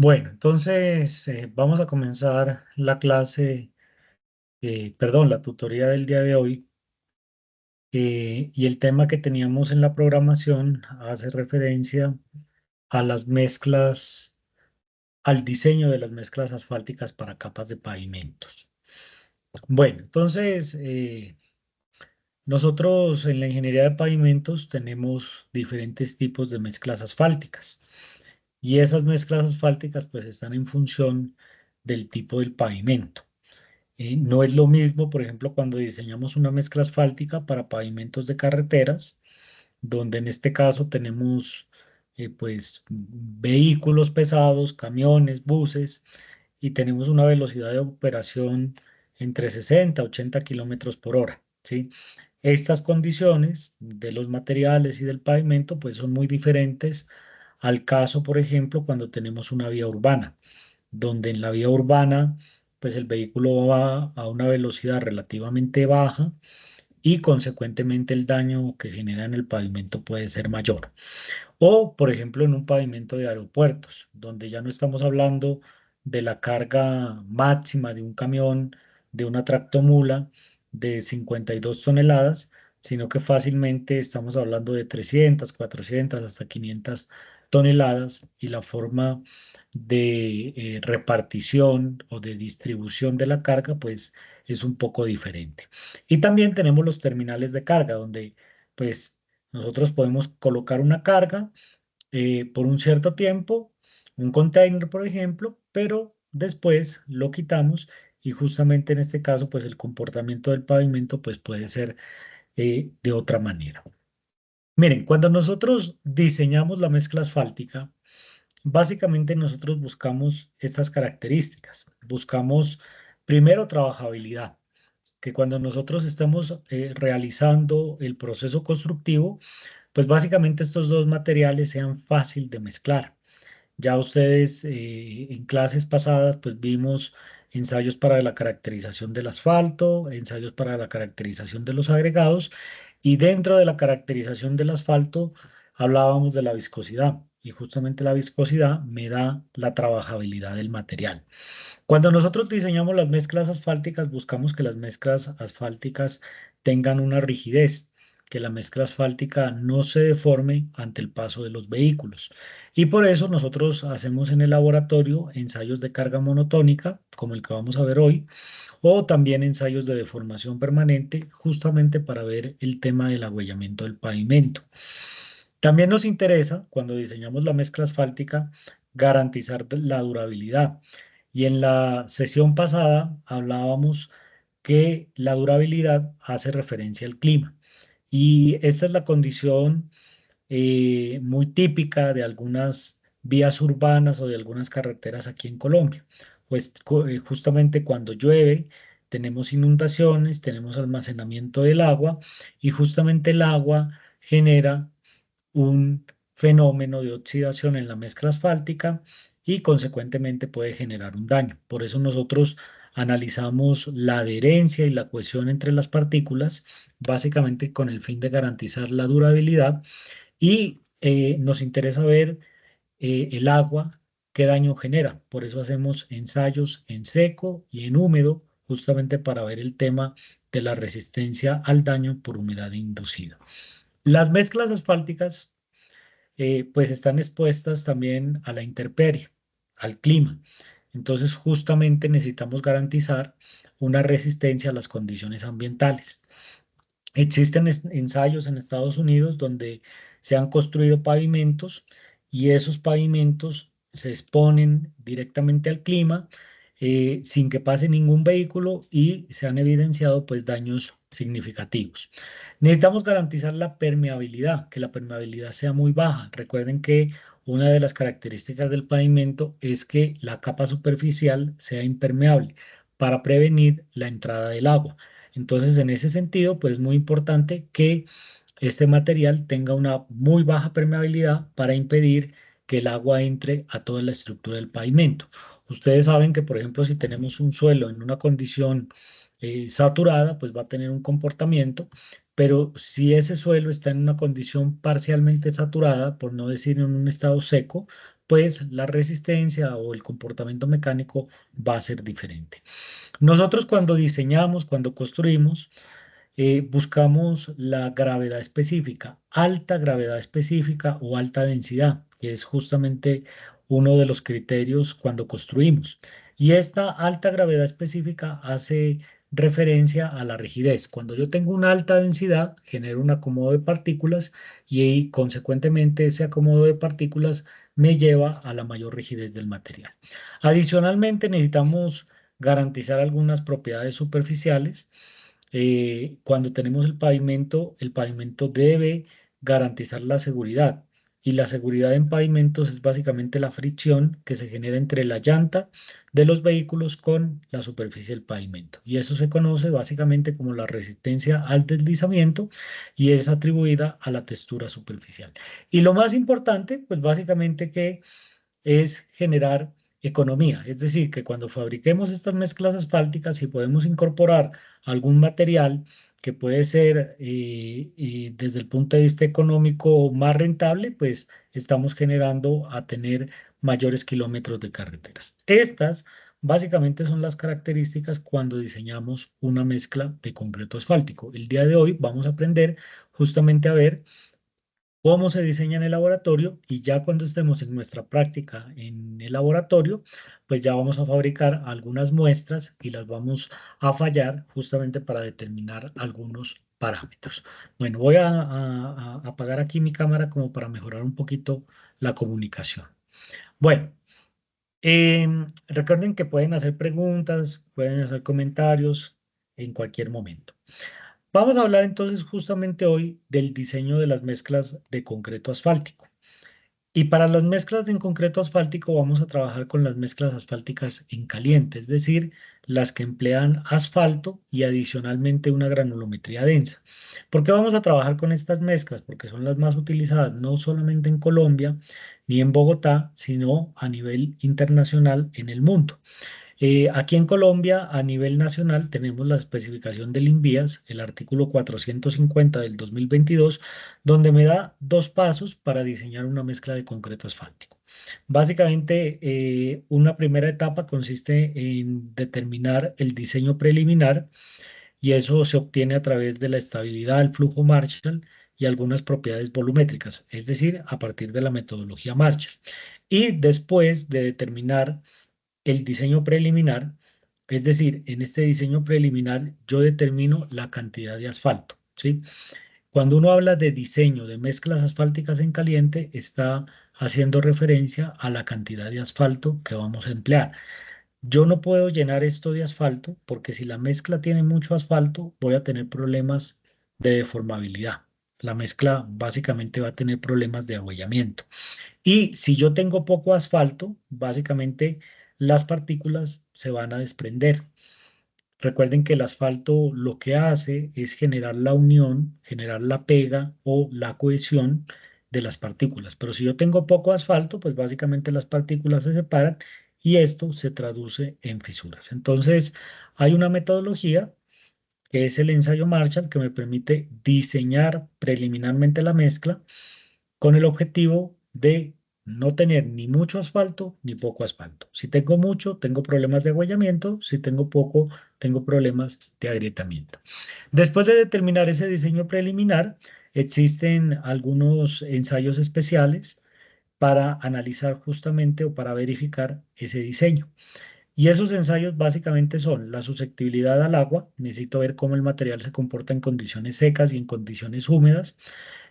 Bueno, entonces vamos a comenzar la clase, la tutoría del día de hoy. Y el tema que teníamos en la programación hace referencia a las mezclas, al diseño de las mezclas asfálticas para capas de pavimentos. Bueno, entonces nosotros en la ingeniería de pavimentos tenemos diferentes tipos de mezclas asfálticas. Y esas mezclas asfálticas pues están en función del tipo del pavimento. No es lo mismo, por ejemplo, cuando diseñamos una mezcla asfáltica para pavimentos de carreteras, donde en este caso tenemos pues vehículos pesados, camiones, buses, y tenemos una velocidad de operación entre 60 a 80 kilómetros por hora, ¿sí? Estas condiciones de los materiales y del pavimento pues son muy diferentes al caso, por ejemplo, cuando tenemos una vía urbana, donde en la vía urbana pues el vehículo va a una velocidad relativamente baja y consecuentemente el daño que genera en el pavimento puede ser mayor. O, por ejemplo, en un pavimento de aeropuertos, donde ya no estamos hablando de la carga máxima de un camión, de una tractomula de 52 toneladas, sino que fácilmente estamos hablando de 300, 400, hasta 500 toneladas y la forma de repartición o de distribución de la carga, pues es un poco diferente. Y también tenemos los terminales de carga, donde pues nosotros podemos colocar una carga por un cierto tiempo, un container, por ejemplo, pero después lo quitamos y justamente en este caso, pues el comportamiento del pavimento pues puede ser de otra manera. Miren, cuando nosotros diseñamos la mezcla asfáltica, básicamente nosotros buscamos estas características. Buscamos primero trabajabilidad, que cuando nosotros estamos realizando el proceso constructivo, pues básicamente estos dos materiales sean fácil de mezclar. Ya ustedes en clases pasadas pues vimos ensayos para la caracterización del asfalto, ensayos para la caracterización de los agregados y dentro de la caracterización del asfalto hablábamos de la viscosidad y justamente la viscosidad me da la trabajabilidad del material. Cuando nosotros diseñamos las mezclas asfálticas, buscamos que las mezclas asfálticas tengan una rigidez, que la mezcla asfáltica no se deforme ante el paso de los vehículos. Y por eso nosotros hacemos en el laboratorio ensayos de carga monotónica, como el que vamos a ver hoy, o también ensayos de deformación permanente, justamente para ver el tema del agüellamiento del pavimento. También nos interesa, cuando diseñamos la mezcla asfáltica, garantizar la durabilidad. Y en la sesión pasada hablábamos que la durabilidad hace referencia al clima. Y esta es la condición muy típica de algunas vías urbanas o de algunas carreteras aquí en Colombia. Pues justamente cuando llueve tenemos inundaciones, tenemos almacenamiento del agua y justamente el agua genera un fenómeno de oxidación en la mezcla asfáltica y consecuentemente puede generar un daño. Por eso nosotros analizamos la adherencia y la cohesión entre las partículas, básicamente con el fin de garantizar la durabilidad y nos interesa ver el agua, qué daño genera. Por eso hacemos ensayos en seco y en húmedo, justamente para ver el tema de la resistencia al daño por humedad inducida. Las mezclas asfálticas pues están expuestas también a la intemperie, al clima. Entonces, justamente necesitamos garantizar una resistencia a las condiciones ambientales. Existen ensayos en Estados Unidos donde se han construido pavimentos y esos pavimentos se exponen directamente al clima sin que pase ningún vehículo y se han evidenciado pues daños significativos. Necesitamos garantizar la permeabilidad, que la permeabilidad sea muy baja. Recuerden que una de las características del pavimento es que la capa superficial sea impermeable para prevenir la entrada del agua. Entonces, en ese sentido, pues es muy importante que este material tenga una muy baja permeabilidad para impedir que el agua entre a toda la estructura del pavimento. Ustedes saben que, por ejemplo, si tenemos un suelo en una condición saturada, pues va a tener un comportamiento, pero si ese suelo está en una condición parcialmente saturada, por no decir en un estado seco, pues la resistencia o el comportamiento mecánico va a ser diferente. Nosotros cuando diseñamos, cuando construimos, buscamos la gravedad específica, alta gravedad específica o alta densidad, que es justamente uno de los criterios cuando construimos. Y esta alta gravedad específica hace referencia a la rigidez. Cuando yo tengo una alta densidad, genero un acomodo de partículas y consecuentemente ese acomodo de partículas me lleva a la mayor rigidez del material. Adicionalmente, necesitamos garantizar algunas propiedades superficiales. Cuando tenemos el pavimento debe garantizar la seguridad. Y la seguridad en pavimentos es básicamente la fricción que se genera entre la llanta de los vehículos con la superficie del pavimento. Y eso se conoce básicamente como la resistencia al deslizamiento y es atribuida a la textura superficial. Y lo más importante, pues básicamente que es generar economía. Es decir, que cuando fabriquemos estas mezclas asfálticas, si podemos incorporar algún material que puede ser desde el punto de vista económico más rentable, pues estamos generando a tener mayores kilómetros de carreteras. Estas básicamente son las características cuando diseñamos una mezcla de concreto asfáltico. El día de hoy vamos a aprender justamente a ver cómo se diseña en el laboratorio y ya cuando estemos en nuestra práctica en el laboratorio, pues ya vamos a fabricar algunas muestras y las vamos a fallar justamente para determinar algunos parámetros. Bueno, voy a apagar aquí mi cámara como para mejorar un poquito la comunicación. Bueno, recuerden que pueden hacer preguntas, pueden hacer comentarios en cualquier momento. Vamos a hablar entonces justamente hoy del diseño de las mezclas de concreto asfáltico. Y para las mezclas en concreto asfáltico vamos a trabajar con las mezclas asfálticas en caliente, es decir, las que emplean asfalto y adicionalmente una granulometría densa. ¿Por qué vamos a trabajar con estas mezclas? Porque son las más utilizadas no solamente en Colombia ni en Bogotá, sino a nivel internacional en el mundo. Aquí en Colombia, a nivel nacional, tenemos la especificación del INVIAS, el artículo 450 del 2022, donde me da dos pasos para diseñar una mezcla de concreto asfáltico. Básicamente, una primera etapa consiste en determinar el diseño preliminar y eso se obtiene a través de la estabilidad del flujo Marshall y algunas propiedades volumétricas, es decir, a partir de la metodología Marshall. Y después de determinar el diseño preliminar, es decir, en este diseño preliminar yo determino la cantidad de asfalto, ¿sí? Cuando uno habla de diseño de mezclas asfálticas en caliente, está haciendo referencia a la cantidad de asfalto que vamos a emplear. Yo no puedo llenar esto de asfalto porque si la mezcla tiene mucho asfalto, voy a tener problemas de deformabilidad. La mezcla básicamente va a tener problemas de abollamiento. Y si yo tengo poco asfalto, básicamente las partículas se van a desprender. Recuerden que el asfalto lo que hace es generar la unión, generar la pega o la cohesión de las partículas. Pero si yo tengo poco asfalto, pues básicamente las partículas se separan y esto se traduce en fisuras. Entonces, hay una metodología que es el ensayo Marshall que me permite diseñar preliminarmente la mezcla con el objetivo de no tener ni mucho asfalto ni poco asfalto. Si tengo mucho, tengo problemas de agüellamiento, si tengo poco, tengo problemas de agrietamiento. Después de determinar ese diseño preliminar, existen algunos ensayos especiales para analizar justamente o para verificar ese diseño. Y esos ensayos básicamente son la susceptibilidad al agua, necesito ver cómo el material se comporta en condiciones secas y en condiciones húmedas.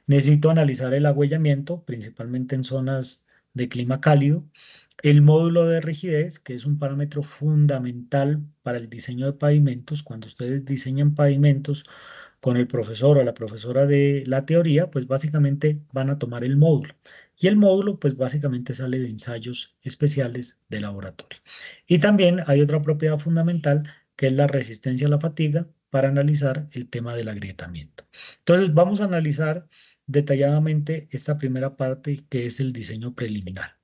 Necesito analizar el agüellamiento, principalmente en zonas de clima cálido. El módulo de rigidez, que es un parámetro fundamental para el diseño de pavimentos. Cuando ustedes diseñan pavimentos con el profesor o la profesora de la teoría, pues básicamente van a tomar el módulo. Y el módulo, pues básicamente sale de ensayos especiales de laboratorio. Y también hay otra propiedad fundamental, que es la resistencia a la fatiga, para analizar el tema del agrietamiento. Entonces, vamos a analizar detalladamente esta primera parte que es el diseño preliminar.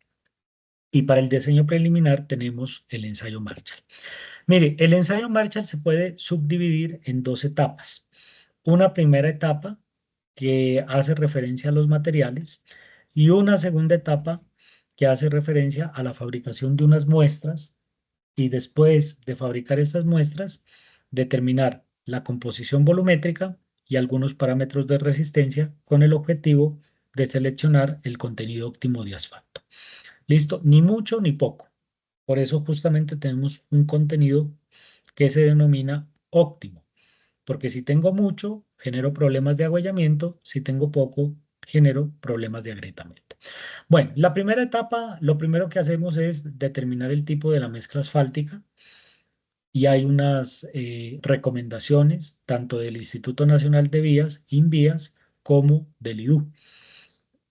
Y para el diseño preliminar tenemos el ensayo Marshall. Mire, el ensayo Marshall se puede subdividir en dos etapas. Una primera etapa que hace referencia a los materiales y una segunda etapa que hace referencia a la fabricación de unas muestras y después de fabricar estas muestras, determinar la composición volumétrica y algunos parámetros de resistencia con el objetivo de seleccionar el contenido óptimo de asfalto. Listo, ni mucho ni poco. Por eso justamente tenemos un contenido que se denomina óptimo, porque si tengo mucho, genero problemas de agüellamiento, si tengo poco, genero problemas de agrietamiento. Bueno, la primera etapa, lo primero que hacemos es determinar el tipo de la mezcla asfáltica y hay unas recomendaciones tanto del Instituto Nacional de Vías, INVÍAS, como del IDU.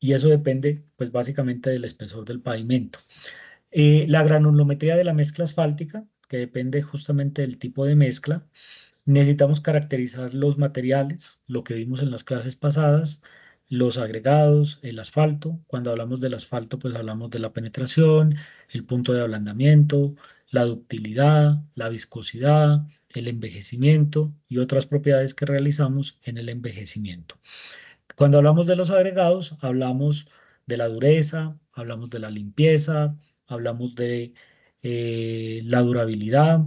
Y eso depende, pues básicamente del espesor del pavimento. La granulometría de la mezcla asfáltica, que depende justamente del tipo de mezcla. Necesitamos caracterizar los materiales, lo que vimos en las clases pasadas, los agregados, el asfalto. Cuando hablamos del asfalto, pues hablamos de la penetración, el punto de ablandamiento, la ductilidad, la viscosidad, el envejecimiento y otras propiedades que realizamos en el envejecimiento. Cuando hablamos de los agregados, hablamos de la dureza, hablamos de la limpieza, hablamos de la durabilidad,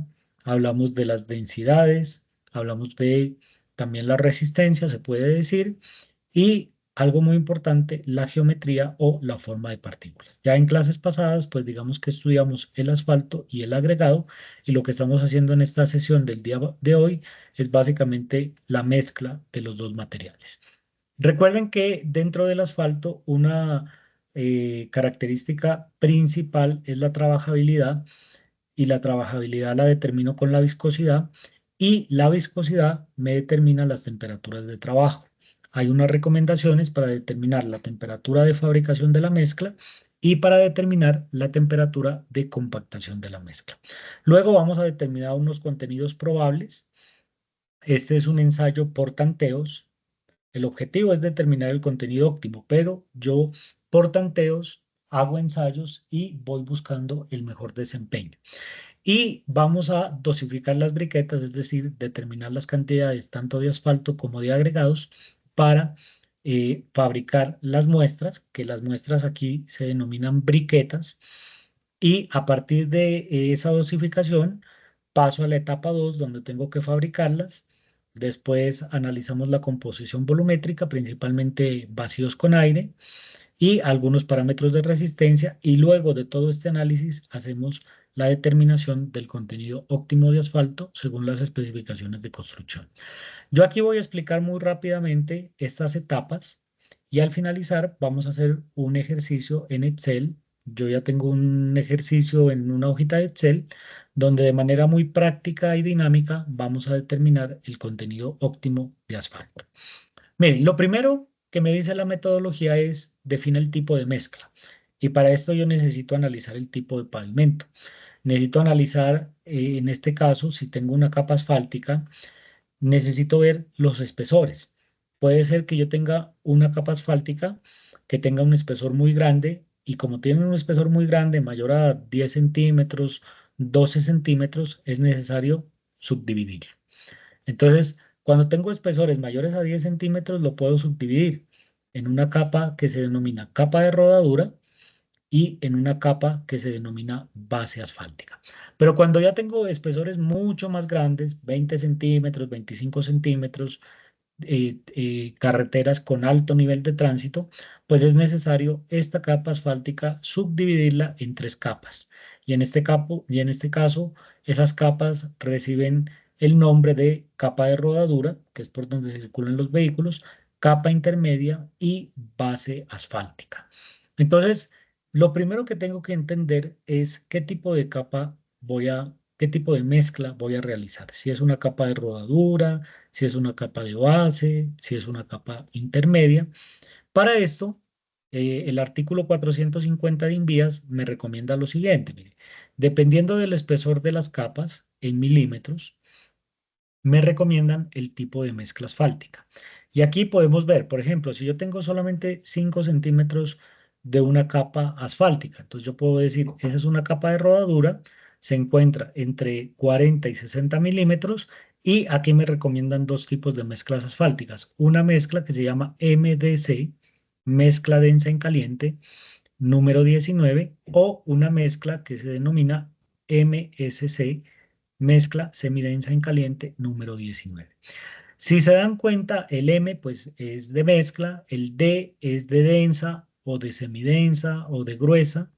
hablamos de las densidades, hablamos de también la resistencia, se puede decir, y algo muy importante, la geometría o la forma de partículas. Ya en clases pasadas, pues digamos que estudiamos el asfalto y el agregado, y lo que estamos haciendo en esta sesión del día de hoy es básicamente la mezcla de los dos materiales. Recuerden que dentro del asfalto una característica principal es la trabajabilidad y la trabajabilidad la determino con la viscosidad y la viscosidad me determina las temperaturas de trabajo. Hay unas recomendaciones para determinar la temperatura de fabricación de la mezcla y para determinar la temperatura de compactación de la mezcla. Luego vamos a determinar unos contenidos probables. Este es un ensayo por tanteos. El objetivo es determinar el contenido óptimo, pero yo por tanteos hago ensayos y voy buscando el mejor desempeño. Y vamos a dosificar las briquetas, es decir, determinar las cantidades tanto de asfalto como de agregados para fabricar las muestras, que las muestras aquí se denominan briquetas. Y a partir de esa dosificación paso a la etapa 2 donde tengo que fabricarlas. Después analizamos la composición volumétrica, principalmente vacíos con aire y algunos parámetros de resistencia y luego de todo este análisis hacemos la determinación del contenido óptimo de asfalto según las especificaciones de construcción. Yo aquí voy a explicar muy rápidamente estas etapas y al finalizar vamos a hacer un ejercicio en Excel. Yo ya tengo un ejercicio en una hojita de Excel donde de manera muy práctica y dinámica vamos a determinar el contenido óptimo de asfalto. Miren, lo primero que me dice la metodología es define el tipo de mezcla. Y para esto yo necesito analizar el tipo de pavimento. Necesito analizar, en este caso, si tengo una capa asfáltica, necesito ver los espesores. Puede ser que yo tenga una capa asfáltica que tenga un espesor muy grande y como tiene un espesor muy grande, mayor a 10 centímetros, 12 centímetros, es necesario subdividir. Entonces, cuando tengo espesores mayores a 10 centímetros, lo puedo subdividir en una capa que se denomina capa de rodadura y en una capa que se denomina base asfáltica. Pero cuando ya tengo espesores mucho más grandes, 20 centímetros, 25 centímetros, carreteras con alto nivel de tránsito, pues es necesario esta capa asfáltica subdividirla en tres capas. Y en este caso, esas capas reciben el nombre de capa de rodadura, que es por donde circulan los vehículos, capa intermedia y base asfáltica. Entonces, lo primero que tengo que entender es qué tipo de capa qué tipo de mezcla voy a realizar. Si es una capa de rodadura, si es una capa de base, si es una capa intermedia. Para esto, el artículo 450 de INVÍAS me recomienda lo siguiente. Mire, dependiendo del espesor de las capas en milímetros, me recomiendan el tipo de mezcla asfáltica. Y aquí podemos ver, por ejemplo, si yo tengo solamente 5 centímetros de una capa asfáltica, entonces yo puedo decir, esa es una capa de rodadura, se encuentra entre 40 y 60 milímetros y aquí me recomiendan dos tipos de mezclas asfálticas. Una mezcla que se llama MDC, mezcla densa en caliente, número 19 o una mezcla que se denomina MSC, mezcla semidensa en caliente número 19. Si se dan cuenta, el M pues es de mezcla, el D es de densa o de semidensa o de gruesa,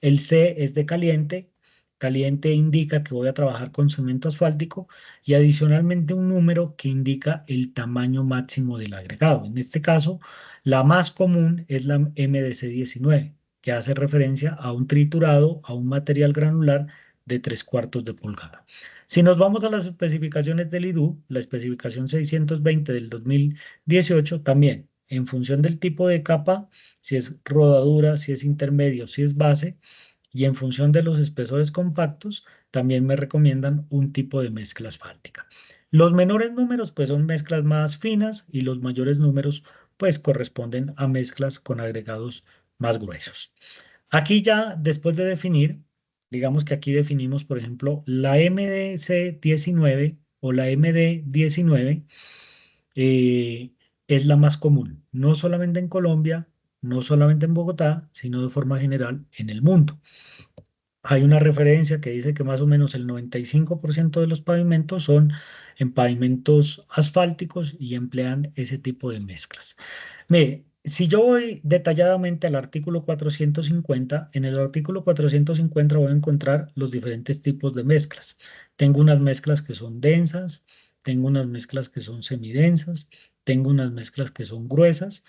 el C es de caliente. Caliente indica que voy a trabajar con cemento asfáltico y adicionalmente un número que indica el tamaño máximo del agregado. En este caso, la más común es la MDC-19, que hace referencia a un triturado, a un material granular de 3/4 de pulgada. Si nos vamos a las especificaciones del IDU, la especificación 620 del 2018 también, en función del tipo de capa, si es rodadura, si es intermedio, si es base, y en función de los espesores compactos, también me recomiendan un tipo de mezcla asfáltica. Los menores números pues son mezclas más finas y los mayores números pues corresponden a mezclas con agregados más gruesos. Aquí ya después de definir, digamos que aquí definimos por ejemplo la MDC-19 o la MD-19, eh, es la más común, no solamente en Colombia, no solamente en Bogotá, sino de forma general en el mundo. Hay una referencia que dice que más o menos el 95% de los pavimentos son en pavimentos asfálticos y emplean ese tipo de mezclas. Mire, si yo voy detalladamente al artículo 450, en el artículo 450 voy a encontrar los diferentes tipos de mezclas. Tengo unas mezclas que son densas, tengo unas mezclas que son semidensas, tengo unas mezclas que son gruesas.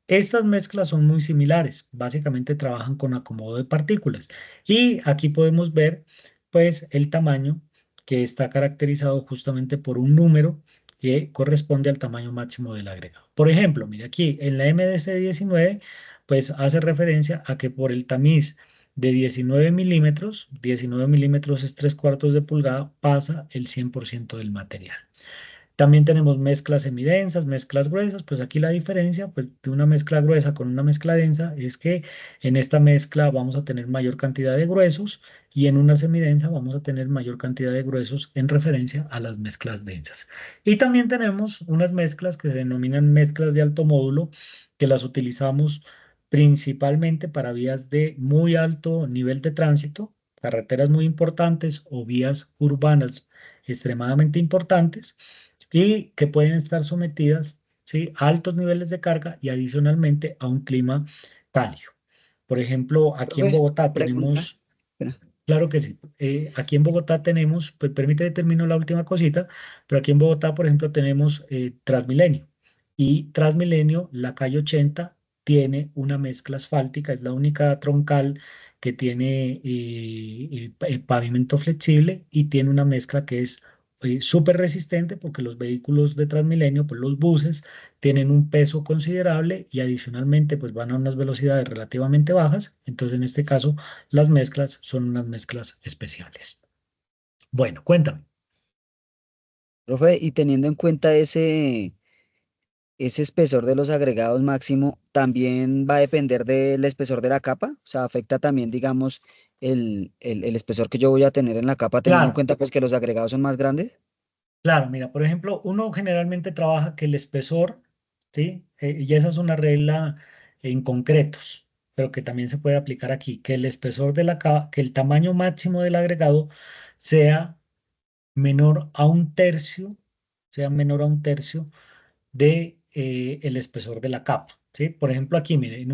Estas mezclas son muy similares, básicamente trabajan con acomodo de partículas y aquí podemos ver pues el tamaño que está caracterizado justamente por un número que corresponde al tamaño máximo del agregado. Por ejemplo, mire aquí en la MDC-19 pues hace referencia a que por el tamiz de 19 milímetros es 3/4 de pulgada, pasa el 100% del material. También tenemos mezclas semidensas, mezclas gruesas, pues aquí la diferencia pues, de una mezcla gruesa con una mezcla densa es que en esta mezcla vamos a tener mayor cantidad de gruesos y en una semidensa vamos a tener mayor cantidad de gruesos en referencia a las mezclas densas. Y también tenemos unas mezclas que se denominan mezclas de alto módulo, que las utilizamos principalmente para vías de muy alto nivel de tránsito, carreteras muy importantes o vías urbanas extremadamente importantes y que pueden estar sometidas, ¿sí?, a altos niveles de carga y adicionalmente a un clima cálido. Por ejemplo, aquí en Profe, Bogotá pregunta. tenemos, Espera. claro que sí, aquí en Bogotá tenemos, pues permítame termino la última cosita, pero aquí en Bogotá, por ejemplo, tenemos Transmilenio y Transmilenio, la calle 80, tiene una mezcla asfáltica, es la única troncal que tiene pavimento flexible y tiene una mezcla que es súper resistente porque los vehículos de Transmilenio, pues los buses, tienen un peso considerable y adicionalmente pues van a unas velocidades relativamente bajas. Entonces en este caso las mezclas son unas mezclas especiales. Bueno, cuéntame. Profe, y teniendo en cuenta ese espesor de los agregados máximo, ¿también va a depender del espesor de la capa? O sea, afecta también, digamos, el espesor que yo voy a tener en la capa, teniendo en Claro, cuenta pues que los agregados son más grandes. claro, mira, por ejemplo, uno generalmente trabaja que el espesor, ¿sí? Y esa es una regla en concretos, pero que también se puede aplicar aquí, que el espesor de la capa, que el tamaño máximo del agregado sea menor a un tercio, sea menor a un tercio de el espesor de la capa, ¿sí? Por ejemplo, aquí, mire, eh,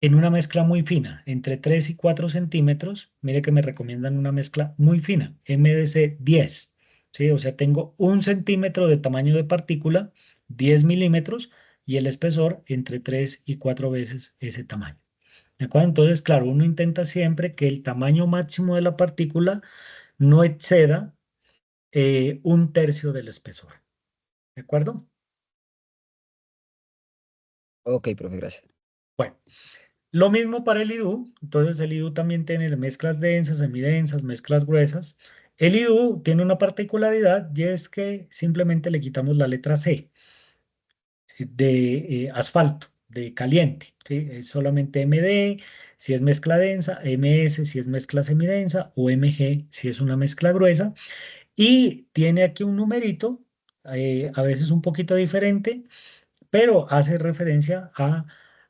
en una mezcla muy fina, entre 3 y 4 centímetros, mire que me recomiendan una mezcla muy fina, MDC 10, ¿sí? O sea, tengo 1 centímetro de tamaño de partícula, 10 milímetros, y el espesor entre 3 y 4 veces ese tamaño. ¿De acuerdo? Entonces, claro, uno intenta siempre que el tamaño máximo de la partícula no exceda un tercio del espesor. ¿De acuerdo? Ok, profe, gracias. Bueno, lo mismo para el IDU. Entonces, el IDU también tiene mezclas densas, semidensas, mezclas gruesas. El IDU tiene una particularidad y es que simplemente le quitamos la letra C de asfalto, de caliente, ¿sí? Es solamente MD si es mezcla densa, MS si es mezcla semidensa o MG si es una mezcla gruesa. Y tiene aquí un numerito, a veces un poquito diferente, pero hace referencia a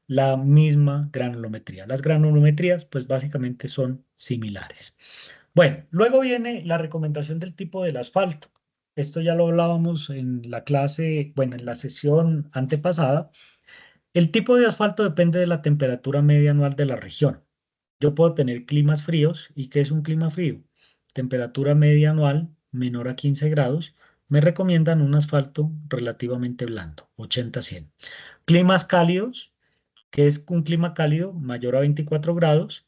la misma granulometría. Las granulometrías, pues básicamente son similares. Bueno, luego viene la recomendación del tipo del asfalto. Esto ya lo hablábamos en la clase, bueno, en la sesión antepasada. El tipo de asfalto depende de la temperatura media anual de la región. Yo puedo tener climas fríos. ¿Y qué es un clima frío? Temperatura media anual menor a 15 grados. Me recomiendan un asfalto relativamente blando, 80-100. Climas cálidos, que es un clima cálido mayor a 24 grados.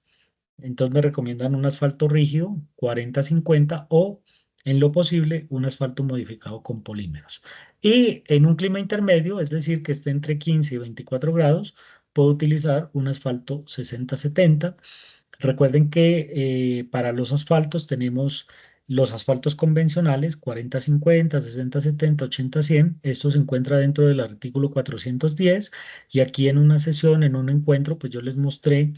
Entonces me recomiendan un asfalto rígido, 40-50, o en lo posible un asfalto modificado con polímeros. Y en un clima intermedio, es decir, que esté entre 15 y 24 grados, puedo utilizar un asfalto 60-70. Recuerden que para los asfaltos tenemos los asfaltos convencionales 40-50, 60-70, 80-100. Esto se encuentra dentro del artículo 410 y aquí en una sesión, en un encuentro, pues yo les mostré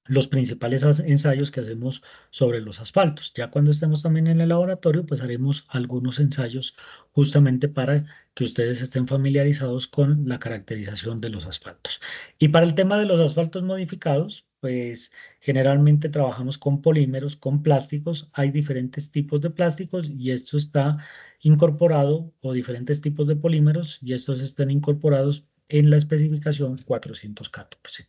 los principales ensayos que hacemos sobre los asfaltos. Ya cuando estemos también en el laboratorio, pues haremos algunos ensayos justamente para que ustedes estén familiarizados con la caracterización de los asfaltos. Y para el tema de los asfaltos modificados, pues generalmente trabajamos con polímeros, con plásticos. Hay diferentes tipos de plásticos y esto está incorporado, o diferentes tipos de polímeros, y estos están incorporados en la especificación 414.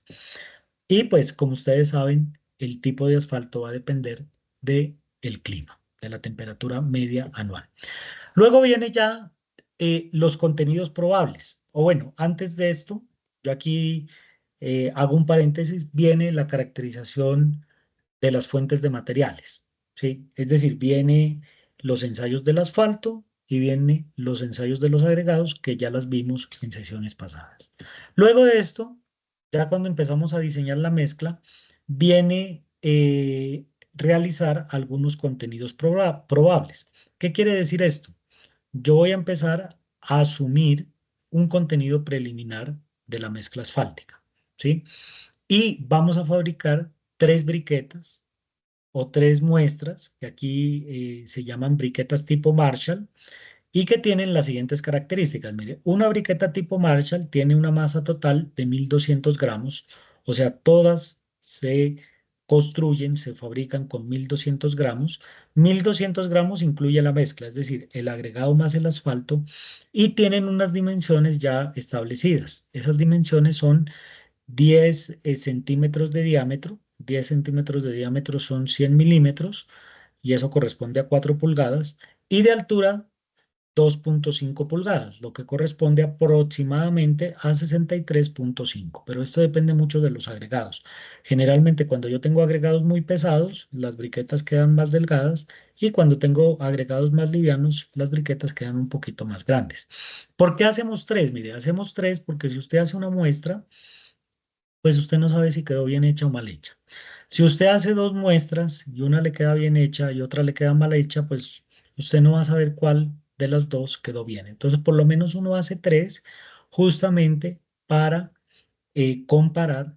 Y pues como ustedes saben, el tipo de asfalto va a depender del clima, de la temperatura media anual. Luego viene ya los contenidos probables. O bueno, antes de esto, yo aquí hago un paréntesis, viene la caracterización de las fuentes de materiales, ¿sí? Es decir, viene los ensayos del asfalto y viene los ensayos de los agregados que ya las vimos en sesiones pasadas. Luego de esto, ya cuando empezamos a diseñar la mezcla, viene realizar algunos contenidos probables. ¿Qué quiere decir esto? Yo voy a empezar a asumir un contenido preliminar de la mezcla asfáltica, ¿sí? Y vamos a fabricar tres briquetas o tres muestras, que aquí se llaman briquetas tipo Marshall, y que tienen las siguientes características. Mire, una briqueta tipo Marshall tiene una masa total de 1200 gramos, o sea, todas se construyen, se fabrican con 1200 gramos. 1200 gramos incluye la mezcla, es decir, el agregado más el asfalto, y tienen unas dimensiones ya establecidas. Esas dimensiones son 10 centímetros de diámetro. 10 centímetros de diámetro son 100 milímetros y eso corresponde a 4 pulgadas. Y de altura 2,5 pulgadas, lo que corresponde aproximadamente a 63,5. Pero esto depende mucho de los agregados. Generalmente cuando yo tengo agregados muy pesados, las briquetas quedan más delgadas y cuando tengo agregados más livianos, las briquetas quedan un poquito más grandes. ¿Por qué hacemos tres? Mire, hacemos tres porque si usted hace una muestra, pues usted no sabe si quedó bien hecha o mal hecha. Si usted hace dos muestras y una le queda bien hecha y otra le queda mal hecha, pues usted no va a saber cuál de las dos quedó bien. Entonces, por lo menos uno hace tres justamente para comparar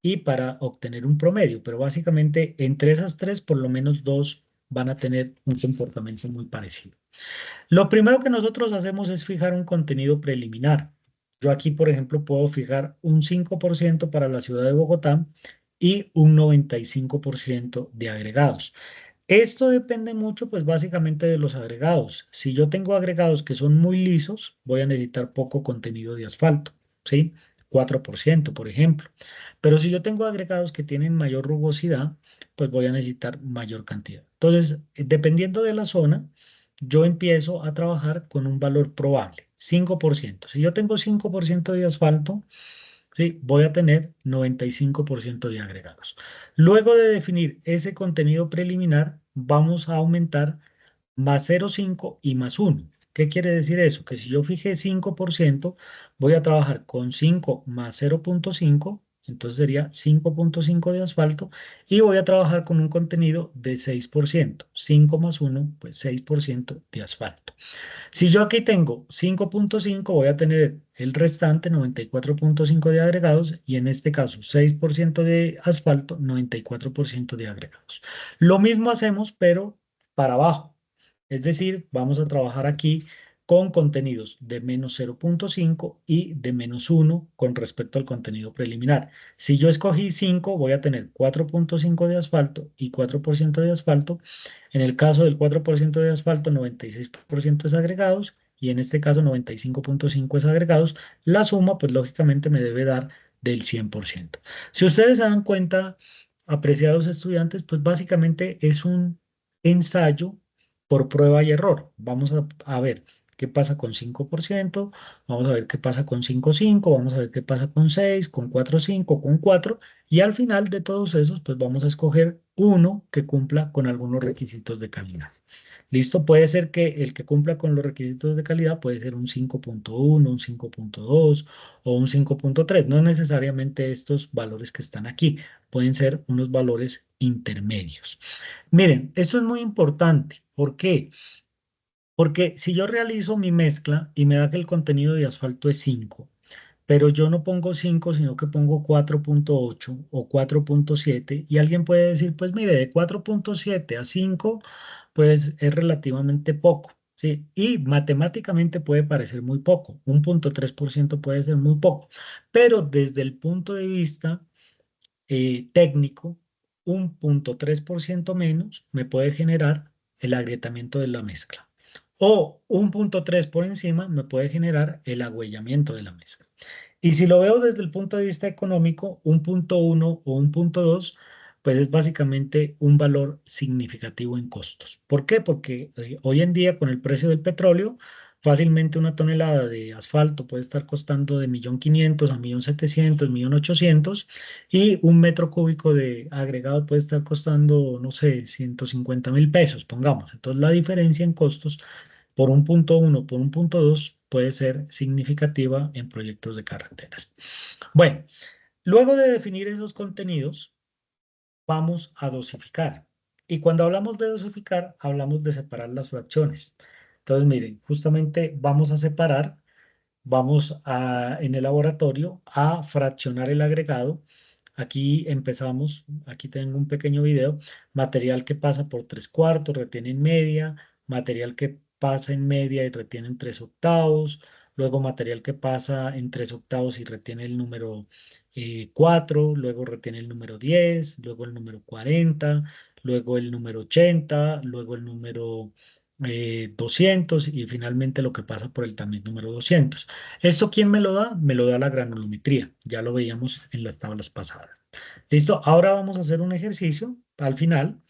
y para obtener un promedio. Pero básicamente entre esas tres, por lo menos dos van a tener un comportamiento muy parecido. Lo primero que nosotros hacemos es fijar un contenido preliminar. Yo aquí, por ejemplo, puedo fijar un 5% para la ciudad de Bogotá y un 95% de agregados. Esto depende mucho, pues básicamente de los agregados. Si yo tengo agregados que son muy lisos, voy a necesitar poco contenido de asfalto, ¿sí? 4%, por ejemplo. Pero si yo tengo agregados que tienen mayor rugosidad, pues voy a necesitar mayor cantidad. Entonces, dependiendo de la zona, yo empiezo a trabajar con un valor probable, 5%. Si yo tengo 5% de asfalto, sí, voy a tener 95% de agregados. Luego de definir ese contenido preliminar, vamos a aumentar más 0,5 y más 1. ¿Qué quiere decir eso? Que si yo fijé 5%, voy a trabajar con 5 más 0,5, entonces sería 5,5 de asfalto, y voy a trabajar con un contenido de 6%. 5 más 1, pues 6% de asfalto. Si yo aquí tengo 5,5, voy a tener el restante 94,5 de agregados y en este caso 6% de asfalto, 94% de agregados. Lo mismo hacemos, pero para abajo. Es decir, vamos a trabajar aquí con contenidos de -0,5 y de -1 con respecto al contenido preliminar. Si yo escogí 5, voy a tener 4,5 de asfalto y 4% de asfalto. En el caso del 4% de asfalto, 96% es agregados y en este caso 95,5 es agregados. La suma, pues lógicamente me debe dar del 100%. Si ustedes se dan cuenta, apreciados estudiantes, pues básicamente es un ensayo por prueba y error. Vamos a ver qué pasa con 5%, vamos a ver qué pasa con 5,5, vamos a ver qué pasa con 6, con 4,5, con 4, y al final de todos esos, pues vamos a escoger uno que cumpla con algunos requisitos de calidad. Listo, puede ser que el que cumpla con los requisitos de calidad puede ser un 5,1, un 5,2 o un 5,3. No necesariamente estos valores que están aquí, pueden ser unos valores intermedios. Miren, esto es muy importante. ¿Por qué? Porque si yo realizo mi mezcla y me da que el contenido de asfalto es 5, pero yo no pongo 5, sino que pongo 4,8 o 4,7, y alguien puede decir, pues mire, de 4,7 a 5, pues es relativamente poco, ¿sí? Y matemáticamente puede parecer muy poco, 1,3% puede ser muy poco, pero desde el punto de vista técnico, 1,3% menos me puede generar el agrietamiento de la mezcla. O 1,3 por encima me puede generar el agüellamiento de la mezcla. Y si lo veo desde el punto de vista económico, 1,1 o 1,2, pues es básicamente un valor significativo en costos. ¿Por qué? Porque hoy en día con el precio del petróleo, fácilmente una tonelada de asfalto puede estar costando de 1.500.000 a 1.700.000, 1.800.000, y un metro cúbico de agregado puede estar costando, no sé, 150.000 pesos, pongamos. Entonces la diferencia en costos por 1,1 por 1,2 puede ser significativa en proyectos de carreteras. Bueno, luego de definir esos contenidos, vamos a dosificar. Y cuando hablamos de dosificar, hablamos de separar las fracciones. Entonces, miren, justamente vamos a separar, en el laboratorio a fraccionar el agregado. Aquí empezamos, aquí tengo un pequeño video, material que pasa por 3/4, retiene en media, material que pasa en media y retiene en 3/8, luego material que pasa en 3/8 y retiene el número 4, luego retiene el número 10, luego el número 40, luego el número 80, luego el número 200 y finalmente lo que pasa por el tamiz número 200. ¿Esto quién me lo da? Me lo da la granulometría. Ya lo veíamos en las tablas pasadas. ¿Listo? Ahora vamos a hacer un ejercicio al final,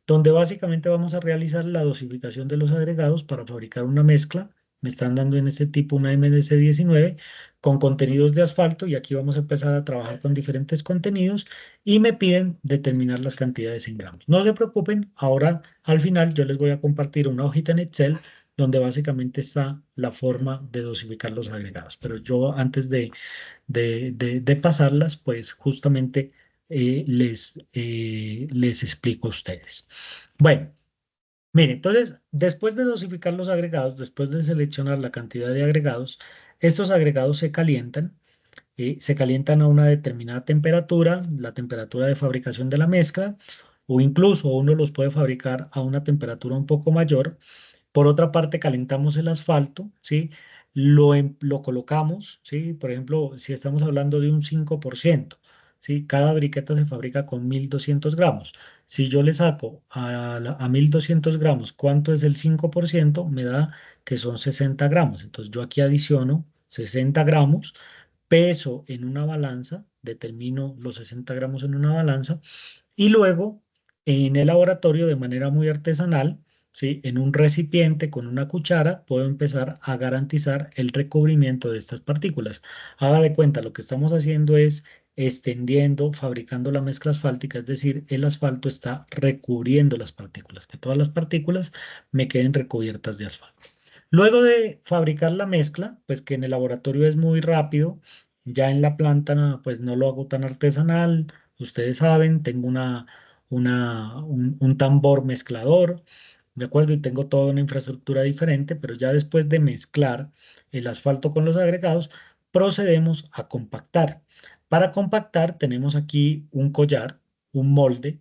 donde básicamente vamos a realizar la dosificación de los agregados para fabricar una mezcla. Me están dando en este tipo una MDC-19 con contenidos de asfalto, y aquí vamos a empezar a trabajar con diferentes contenidos y me piden determinar las cantidades en gramos. No se preocupen, ahora al final yo les voy a compartir una hojita en Excel donde básicamente está la forma de dosificar los agregados. Pero yo antes de pasarlas, pues justamente les explico a ustedes. Bueno, mire, entonces, después de dosificar los agregados, después de seleccionar la cantidad de agregados, estos agregados se calientan a una determinada temperatura, la temperatura de fabricación de la mezcla, o incluso uno los puede fabricar a una temperatura un poco mayor. Por otra parte, calentamos el asfalto, ¿sí? Lo colocamos, ¿sí? Por ejemplo, si estamos hablando de un 5%, ¿sí? Cada briqueta se fabrica con 1.200 gramos. Si yo le saco a 1.200 gramos, ¿cuánto es el 5%? Me da que son 60 gramos. Entonces yo aquí adiciono 60 gramos, peso en una balanza, determino los 60 gramos en una balanza, y luego en el laboratorio de manera muy artesanal, ¿sí? En un recipiente con una cuchara puedo empezar a garantizar el recubrimiento de estas partículas. Haga de cuenta, lo que estamos haciendo es extendiendo, fabricando la mezcla asfáltica, es decir, el asfalto está recubriendo las partículas, que todas las partículas me queden recubiertas de asfalto. Luego de fabricar la mezcla, pues que en el laboratorio es muy rápido, ya en la planta pues no lo hago tan artesanal. Ustedes saben, tengo un tambor mezclador, ¿de acuerdo? Y tengo toda una infraestructura diferente, pero ya después de mezclar el asfalto con los agregados, procedemos a compactar. Para compactar tenemos aquí un collar, un molde,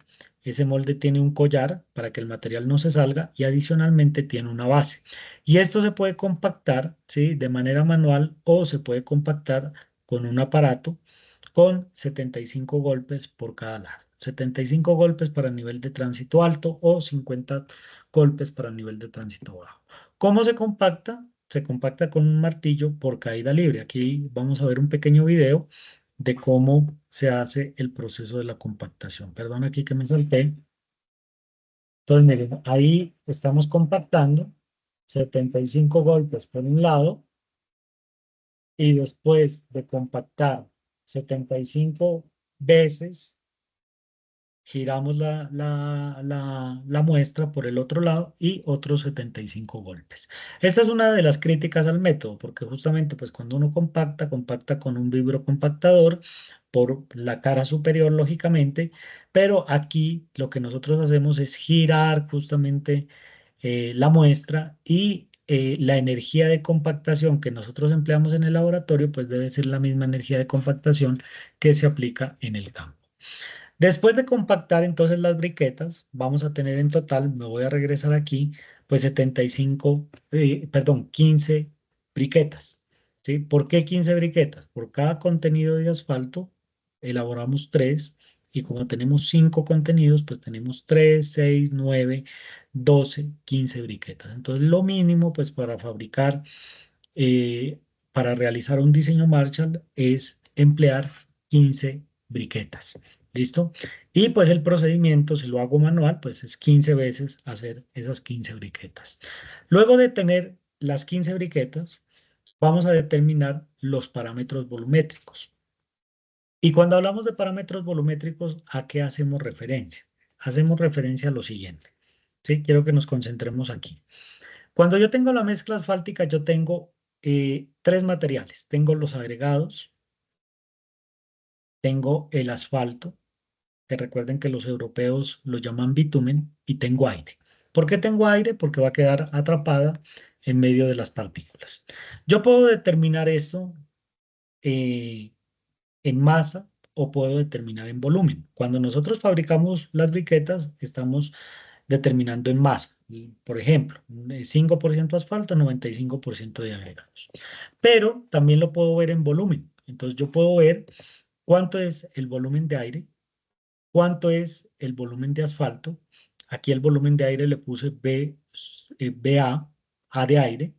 ese molde tiene un collar para que el material no se salga y adicionalmente tiene una base. Y esto se puede compactar, ¿sí? De manera manual o se puede compactar con un aparato con 75 golpes por cada lado. 75 golpes para nivel de tránsito alto o 50 golpes para nivel de tránsito bajo. ¿Cómo se compacta? Se compacta con un martillo por caída libre. Aquí vamos a ver un pequeño video de cómo se hace el proceso de la compactación. Perdón aquí que me salté. Entonces, miren, ahí estamos compactando 75 golpes por un lado y después de compactar 75 veces, giramos la muestra por el otro lado y otros 75 golpes. Esta es una de las críticas al método, porque justamente pues cuando uno compacta, compacta con un vibrocompactador por la cara superior, lógicamente, pero aquí lo que nosotros hacemos es girar justamente la muestra y la energía de compactación que nosotros empleamos en el laboratorio, pues debe ser la misma energía de compactación que se aplica en el campo. Después de compactar entonces las briquetas, vamos a tener en total, me voy a regresar aquí, pues 75, perdón, 15 briquetas. ¿Sí? ¿Por qué 15 briquetas? Por cada contenido de asfalto elaboramos 3 y como tenemos 5 contenidos, pues tenemos 3, 6, 9, 12, 15 briquetas. Entonces lo mínimo pues para fabricar, eh, para realizar un diseño Marshall es emplear 15 briquetas. ¿Listo? Y pues el procedimiento, si lo hago manual, pues es 15 veces hacer esas 15 briquetas. Luego de tener las 15 briquetas, vamos a determinar los parámetros volumétricos. Y cuando hablamos de parámetros volumétricos, ¿a qué hacemos referencia? Hacemos referencia a lo siguiente. ¿Sí? Quiero que nos concentremos aquí. Cuando yo tengo la mezcla asfáltica, yo tengo tres materiales. Tengo los agregados, tengo el asfalto, que recuerden que los europeos lo llaman bitumen, y tengo aire. ¿Por qué tengo aire? Porque va a quedar atrapada en medio de las partículas. Yo puedo determinar esto eh, en masa o puedo determinar en volumen. Cuando nosotros fabricamos las briquetas, estamos determinando en masa. Por ejemplo, 5% asfalto, 95% de agregados. Pero también lo puedo ver en volumen. Entonces yo puedo ver cuánto es el volumen de aire, cuánto es el volumen de asfalto. Aquí el volumen de aire le puse BA, A de aire,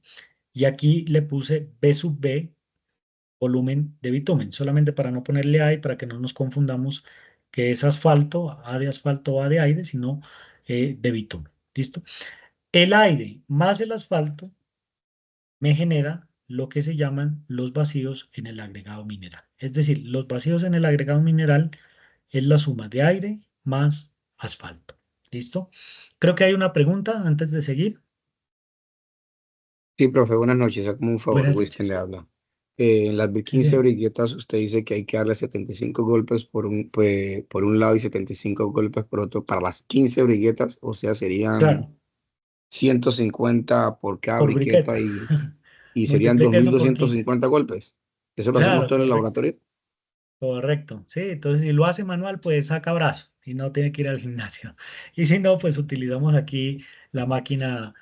y aquí le puse B sub B, volumen de bitumen, solamente para no ponerle A y para que no nos confundamos que es asfalto, A de asfalto o A de aire, sino de bitumen. ¿Listo? El aire más el asfalto me genera lo que se llaman los vacíos en el agregado mineral. Es decir, los vacíos en el agregado mineral es la suma de aire más asfalto. ¿Listo? Creo que hay una pregunta antes de seguir. Sí, profe, buenas noches. Como un favor, Buenas Winston le noches. habla. En las Sí, 15 sí. briquetas, usted dice que hay que darle 75 golpes por un lado y 75 golpes por otro para las 15 briquetas, o sea, serían Claro, 150 por cada por briqueta briqueta. y serían Multiplique eso por 15. 2250 golpes. ¿Eso lo hacemos Claro, todo en el correcto. laboratorio? Correcto, sí, entonces si lo hace manual, pues saca brazo y no tiene que ir al gimnasio. Y si no, pues utilizamos aquí la máquina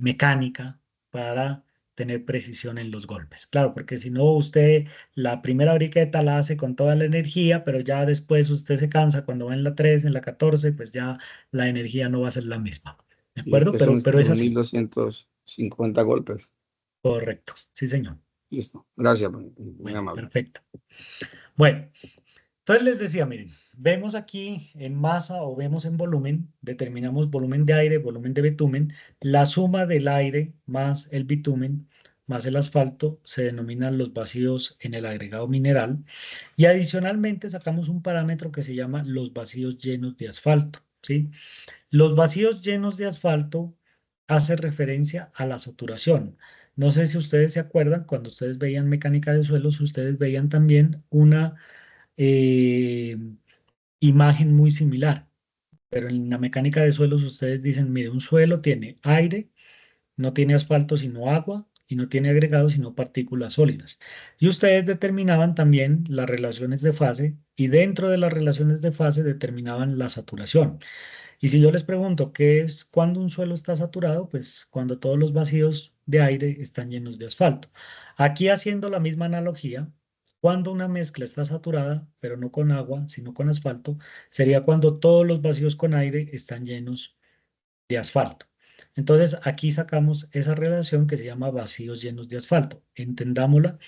mecánica para tener precisión en los golpes. Claro, porque si no, usted la primera briqueta la hace con toda la energía, pero ya después usted se cansa cuando va en la 3, en la 14, pues ya la energía no va a ser la misma. ¿De Sí, es acuerdo? que son Pero es así. 2250 golpes. Correcto, sí, señor. Listo. Gracias, muy Bueno, amable. perfecto. Bueno. Entonces les decía, miren, vemos aquí en masa o vemos en volumen, determinamos volumen de aire, volumen de bitumen, la suma del aire más el bitumen más el asfalto se denominan los vacíos en el agregado mineral y adicionalmente sacamos un parámetro que se llama los vacíos llenos de asfalto, ¿sí? Los vacíos llenos de asfalto hace referencia a la saturación. No sé si ustedes se acuerdan, cuando ustedes veían mecánica de suelos, ustedes veían también una eh, imagen muy similar, pero en la mecánica de suelos ustedes dicen, mire, un suelo tiene aire, no tiene asfalto sino agua y no tiene agregados sino partículas sólidas. Y ustedes determinaban también las relaciones de fase y dentro de las relaciones de fase determinaban la saturación. Y si yo les pregunto qué es cuando un suelo está saturado, pues cuando todos los vacíos de aire están llenos de asfalto. Aquí haciendo la misma analogía, cuando una mezcla está saturada, pero no con agua, sino con asfalto, sería cuando todos los vacíos con aire están llenos de asfalto. Entonces aquí sacamos esa relación que se llama vacíos llenos de asfalto. Entendámosla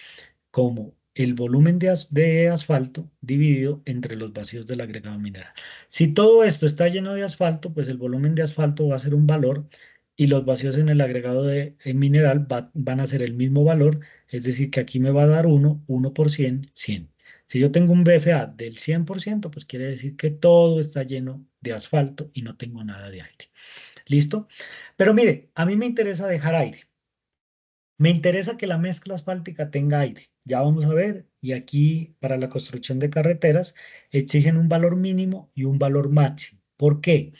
como el volumen de asfalto dividido entre los vacíos del agregado mineral. Si todo esto está lleno de asfalto, pues el volumen de asfalto va a ser un valor y los vacíos en el agregado de mineral van a ser el mismo valor, es decir, que aquí me va a dar 1 por 100, 100. Si yo tengo un BFA del 100%, pues quiere decir que todo está lleno de asfalto y no tengo nada de aire. ¿Listo? Pero mire, a mí me interesa dejar aire. Me interesa que la mezcla asfáltica tenga aire. Ya vamos a ver. Y aquí, para la construcción de carreteras, exigen un valor mínimo y un valor máximo. ¿Por qué?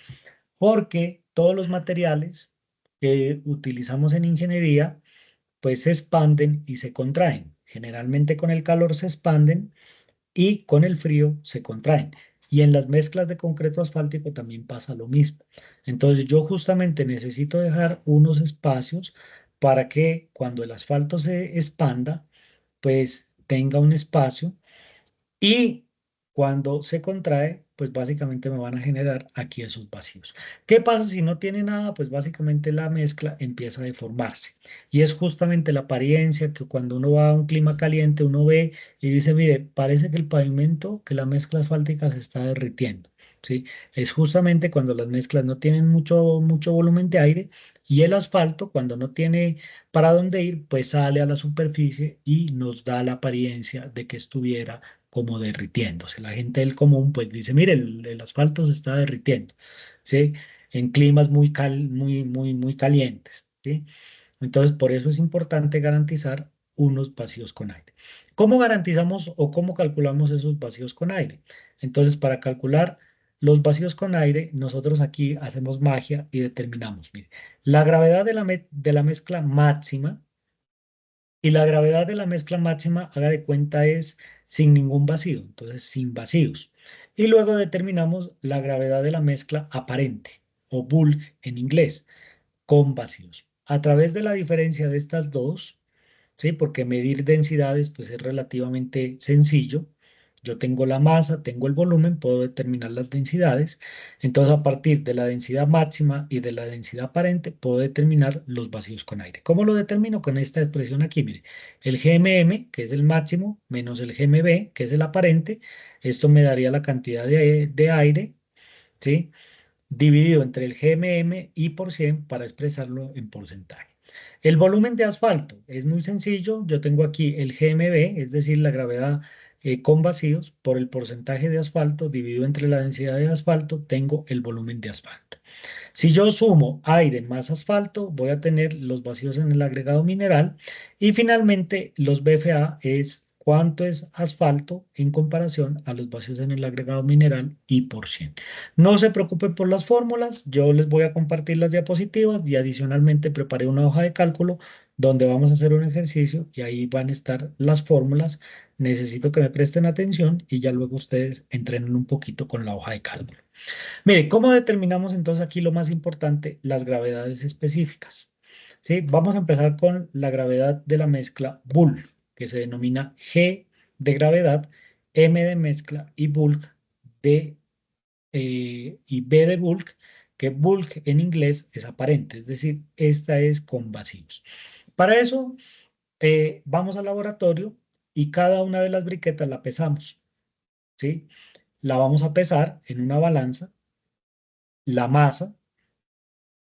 Porque todos los materiales que utilizamos en ingeniería, pues se expanden y se contraen. Generalmente con el calor se expanden y con el frío se contraen. Y en las mezclas de concreto asfáltico también pasa lo mismo. Entonces yo justamente necesito dejar unos espacios para que cuando el asfalto se expanda, pues tenga un espacio y cuando se contrae, pues básicamente me van a generar aquí esos vacíos. ¿Qué pasa si no tiene nada? Pues básicamente la mezcla empieza a deformarse. Y es justamente la apariencia que cuando uno va a un clima caliente, uno ve y dice, mire, parece que el pavimento, que la mezcla asfáltica se está derritiendo. ¿Sí? Es justamente cuando las mezclas no tienen mucho volumen de aire y el asfalto, cuando no tiene para dónde ir, pues sale a la superficie y nos da la apariencia de que estuviera como derritiéndose. La gente del común pues dice, mire, el asfalto se está derritiendo, ¿sí? En climas muy calientes, ¿sí? Entonces, por eso es importante garantizar unos vacíos con aire. ¿Cómo garantizamos o cómo calculamos esos vacíos con aire? Entonces, para calcular los vacíos con aire, nosotros aquí hacemos magia y determinamos, mire, la gravedad de la mezcla máxima y la gravedad de la mezcla máxima, haga de cuenta, es sin ningún vacío, entonces sin vacíos. Y luego determinamos la gravedad de la mezcla aparente o bulk en inglés, con vacíos. A través de la diferencia de estas dos, ¿sí? Porque medir densidades pues es relativamente sencillo. Yo tengo la masa, tengo el volumen, puedo determinar las densidades. Entonces, a partir de la densidad máxima y de la densidad aparente, puedo determinar los vacíos con aire. ¿Cómo lo determino? Con esta expresión aquí, mire. El GMM, que es el máximo, menos el GMB, que es el aparente. Esto me daría la cantidad de aire, ¿sí? Dividido entre el GMM y por 100 para expresarlo en porcentaje. El volumen de asfalto es muy sencillo. Yo tengo aquí el GMB, es decir, la gravedad con vacíos, por el porcentaje de asfalto dividido entre la densidad de asfalto, tengo el volumen de asfalto. Si yo sumo aire más asfalto, voy a tener los vacíos en el agregado mineral y finalmente los BFA es cuánto es asfalto en comparación a los vacíos en el agregado mineral y por 100. No se preocupen por las fórmulas, yo les voy a compartir las diapositivas y adicionalmente preparé una hoja de cálculo donde vamos a hacer un ejercicio y ahí van a estar las fórmulas. Necesito que me presten atención y ya luego ustedes entrenen un poquito con la hoja de cálculo. Mire, ¿cómo determinamos entonces aquí lo más importante? Las gravedades específicas. ¿Sí? Vamos a empezar con la gravedad de la mezcla bulk, que se denomina G de gravedad, M de mezcla y bulk y B de bulk, que bulk en inglés es aparente, es decir, esta es con vacíos. Para eso, vamos al laboratorio y cada una de las briquetas la pesamos, ¿sí? La vamos a pesar en una balanza, la masa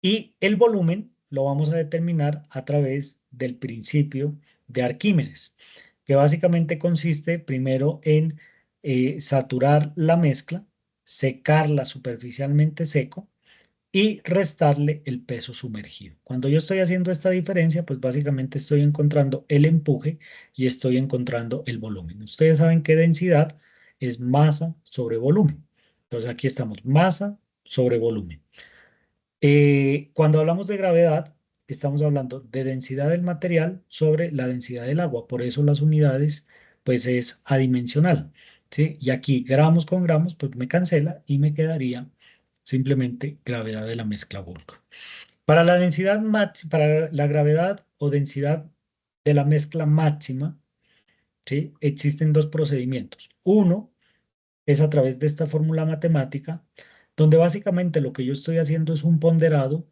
y el volumen lo vamos a determinar a través del principio de Arquímedes, que básicamente consiste primero en saturar la mezcla, secarla superficialmente seco y restarle el peso sumergido. Cuando yo estoy haciendo esta diferencia, pues básicamente estoy encontrando el empuje y estoy encontrando el volumen. Ustedes saben que densidad es masa sobre volumen. Entonces aquí estamos, masa sobre volumen. Cuando hablamos de gravedad, estamos hablando de densidad del material sobre la densidad del agua. Por eso las unidades, pues es adimensional, ¿sí? Y aquí gramos con gramos, pues me cancela y me quedaría simplemente gravedad de la mezcla bulk. Para la densidad para la gravedad o densidad de la mezcla máxima, ¿sí? Existen dos procedimientos. Uno es a través de esta fórmula matemática, donde básicamente lo que yo estoy haciendo es un ponderado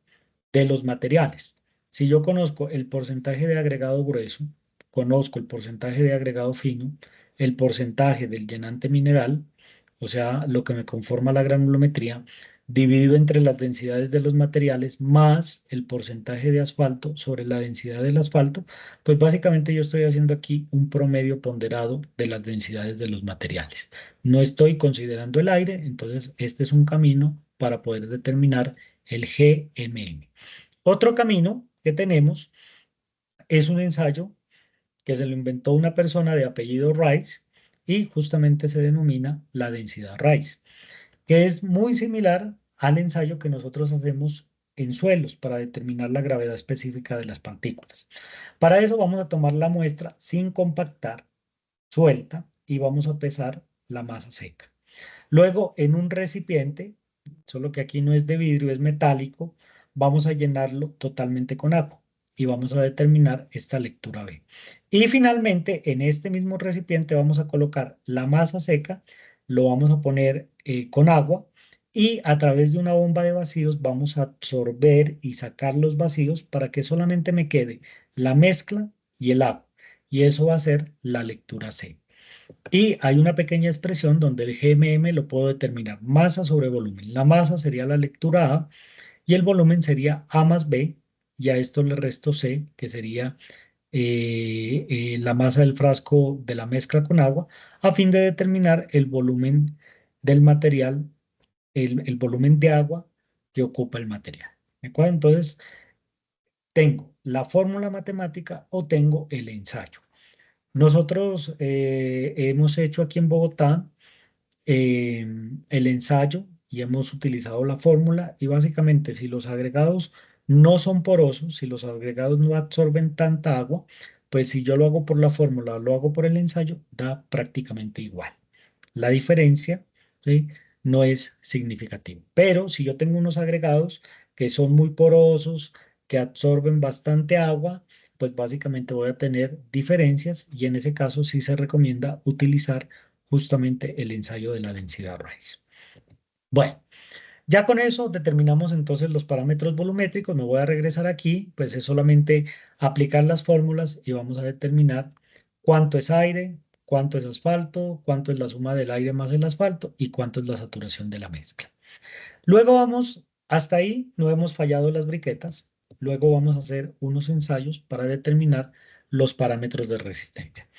de los materiales. Si yo conozco el porcentaje de agregado grueso, conozco el porcentaje de agregado fino, el porcentaje del llenante mineral, o sea, lo que me conforma la granulometría, dividido entre las densidades de los materiales más el porcentaje de asfalto sobre la densidad del asfalto, pues básicamente yo estoy haciendo aquí un promedio ponderado de las densidades de los materiales. No estoy considerando el aire, entonces este es un camino para poder determinar el GMM. Otro camino que tenemos es un ensayo que se lo inventó una persona de apellido Rice y justamente se denomina la densidad Rice, que es muy similar al ensayo que nosotros hacemos en suelos para determinar la gravedad específica de las partículas. Para eso vamos a tomar la muestra sin compactar, suelta, y vamos a pesar la masa seca. Luego, en un recipiente, solo que aquí no es de vidrio, es metálico, vamos a llenarlo totalmente con agua y vamos a determinar esta lectura B. Y finalmente, en este mismo recipiente vamos a colocar la masa seca, lo vamos a poner con agua y a través de una bomba de vacíos vamos a absorber y sacar los vacíos para que solamente me quede la mezcla y el agua. Y eso va a ser la lectura C. Y hay una pequeña expresión donde el GMM lo puedo determinar masa sobre volumen. La masa sería la lectura A y el volumen sería A más B, y a esto le resto C, que sería la masa del frasco de la mezcla con agua, a fin de determinar el volumen del material, el volumen de agua que ocupa el material. ¿De acuerdo? Entonces, tengo la fórmula matemática o tengo el ensayo. Nosotros hemos hecho aquí en Bogotá el ensayo y hemos utilizado la fórmula y básicamente si los agregados no son porosos, si los agregados no absorben tanta agua, pues si yo lo hago por la fórmula o lo hago por el ensayo, da prácticamente igual. La diferencia, ¿sí?, no es significativa. Pero si yo tengo unos agregados que son muy porosos, que absorben bastante agua, pues básicamente voy a tener diferencias y en ese caso sí se recomienda utilizar justamente el ensayo de la densidad Rice. Bueno, ya con eso determinamos entonces los parámetros volumétricos. Me voy a regresar aquí, pues es solamente aplicar las fórmulas y vamos a determinar cuánto es aire, cuánto es asfalto, cuánto es la suma del aire más el asfalto y cuánto es la saturación de la mezcla. Luego vamos, hasta ahí no hemos fallado las briquetas. Luego vamos a hacer unos ensayos para determinar los parámetros de resistencia.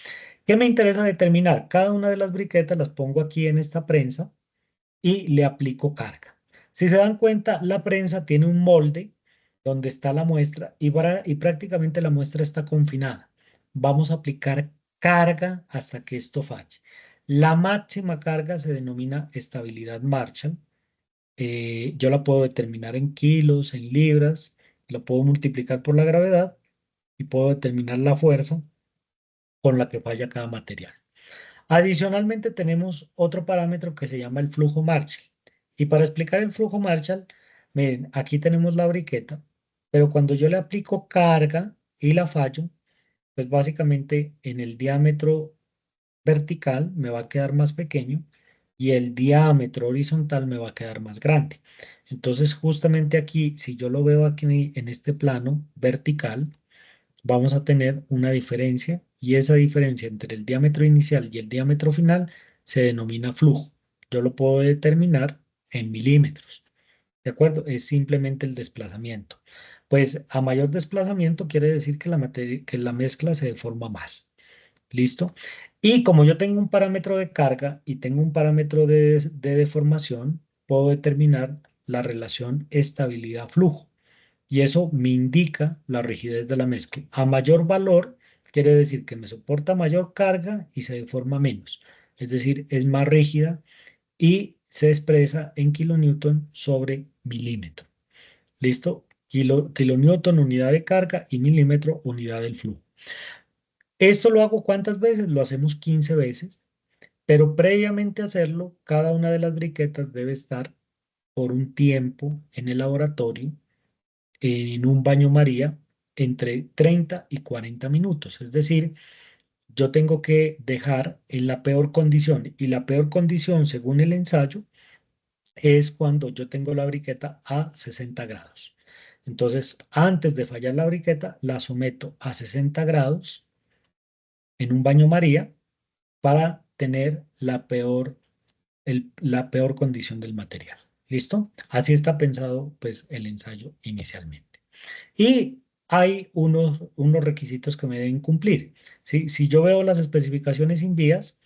¿Qué me interesa determinar? Cada una de las briquetas las pongo aquí en esta prensa y le aplico carga. Si se dan cuenta, la prensa tiene un molde donde está la muestra y prácticamente la muestra está confinada. Vamos a aplicar carga hasta que esto falle. La máxima carga se denomina estabilidad Marshall. Yo la puedo determinar en kilos, en libras, la puedo multiplicar por la gravedad y puedo determinar la fuerza con la que falla cada material. Adicionalmente tenemos otro parámetro que se llama el flujo Marshall. Y para explicar el flujo Marshall, miren, aquí tenemos la briqueta, pero cuando yo le aplico carga y la fallo, pues básicamente en el diámetro vertical me va a quedar más pequeño y el diámetro horizontal me va a quedar más grande. Entonces justamente aquí, si yo lo veo aquí en este plano vertical, vamos a tener una diferencia y esa diferencia entre el diámetro inicial y el diámetro final se denomina flujo. Yo lo puedo determinar en milímetros. ¿De acuerdo? Es simplemente el desplazamiento. Pues a mayor desplazamiento quiere decir que la mezcla se deforma más. ¿Listo? Y como yo tengo un parámetro de carga y tengo un parámetro de deformación, puedo determinar la relación estabilidad-flujo y eso me indica la rigidez de la mezcla. A mayor valor quiere decir que me soporta mayor carga y se deforma menos. Es decir, es más rígida y se expresa en kilonewton sobre milímetro. ¿Listo? kilonewton unidad de carga y milímetro unidad del flujo. Esto lo hago ¿cuántas veces? Lo hacemos 15 veces, pero previamente a hacerlo, cada una de las briquetas debe estar por un tiempo en el laboratorio, en un baño María, entre 30 y 40 minutos. Es decir, yo tengo que dejar en la peor condición, y la peor condición según el ensayo es cuando yo tengo la briqueta a 60 grados. Entonces, antes de fallar la briqueta, la someto a 60 grados en un baño María para tener la peor condición del material. ¿Listo? Así está pensado pues el ensayo inicialmente. Y hay unos requisitos que me deben cumplir. ¿Sí? Si yo veo las especificaciones INVIAS,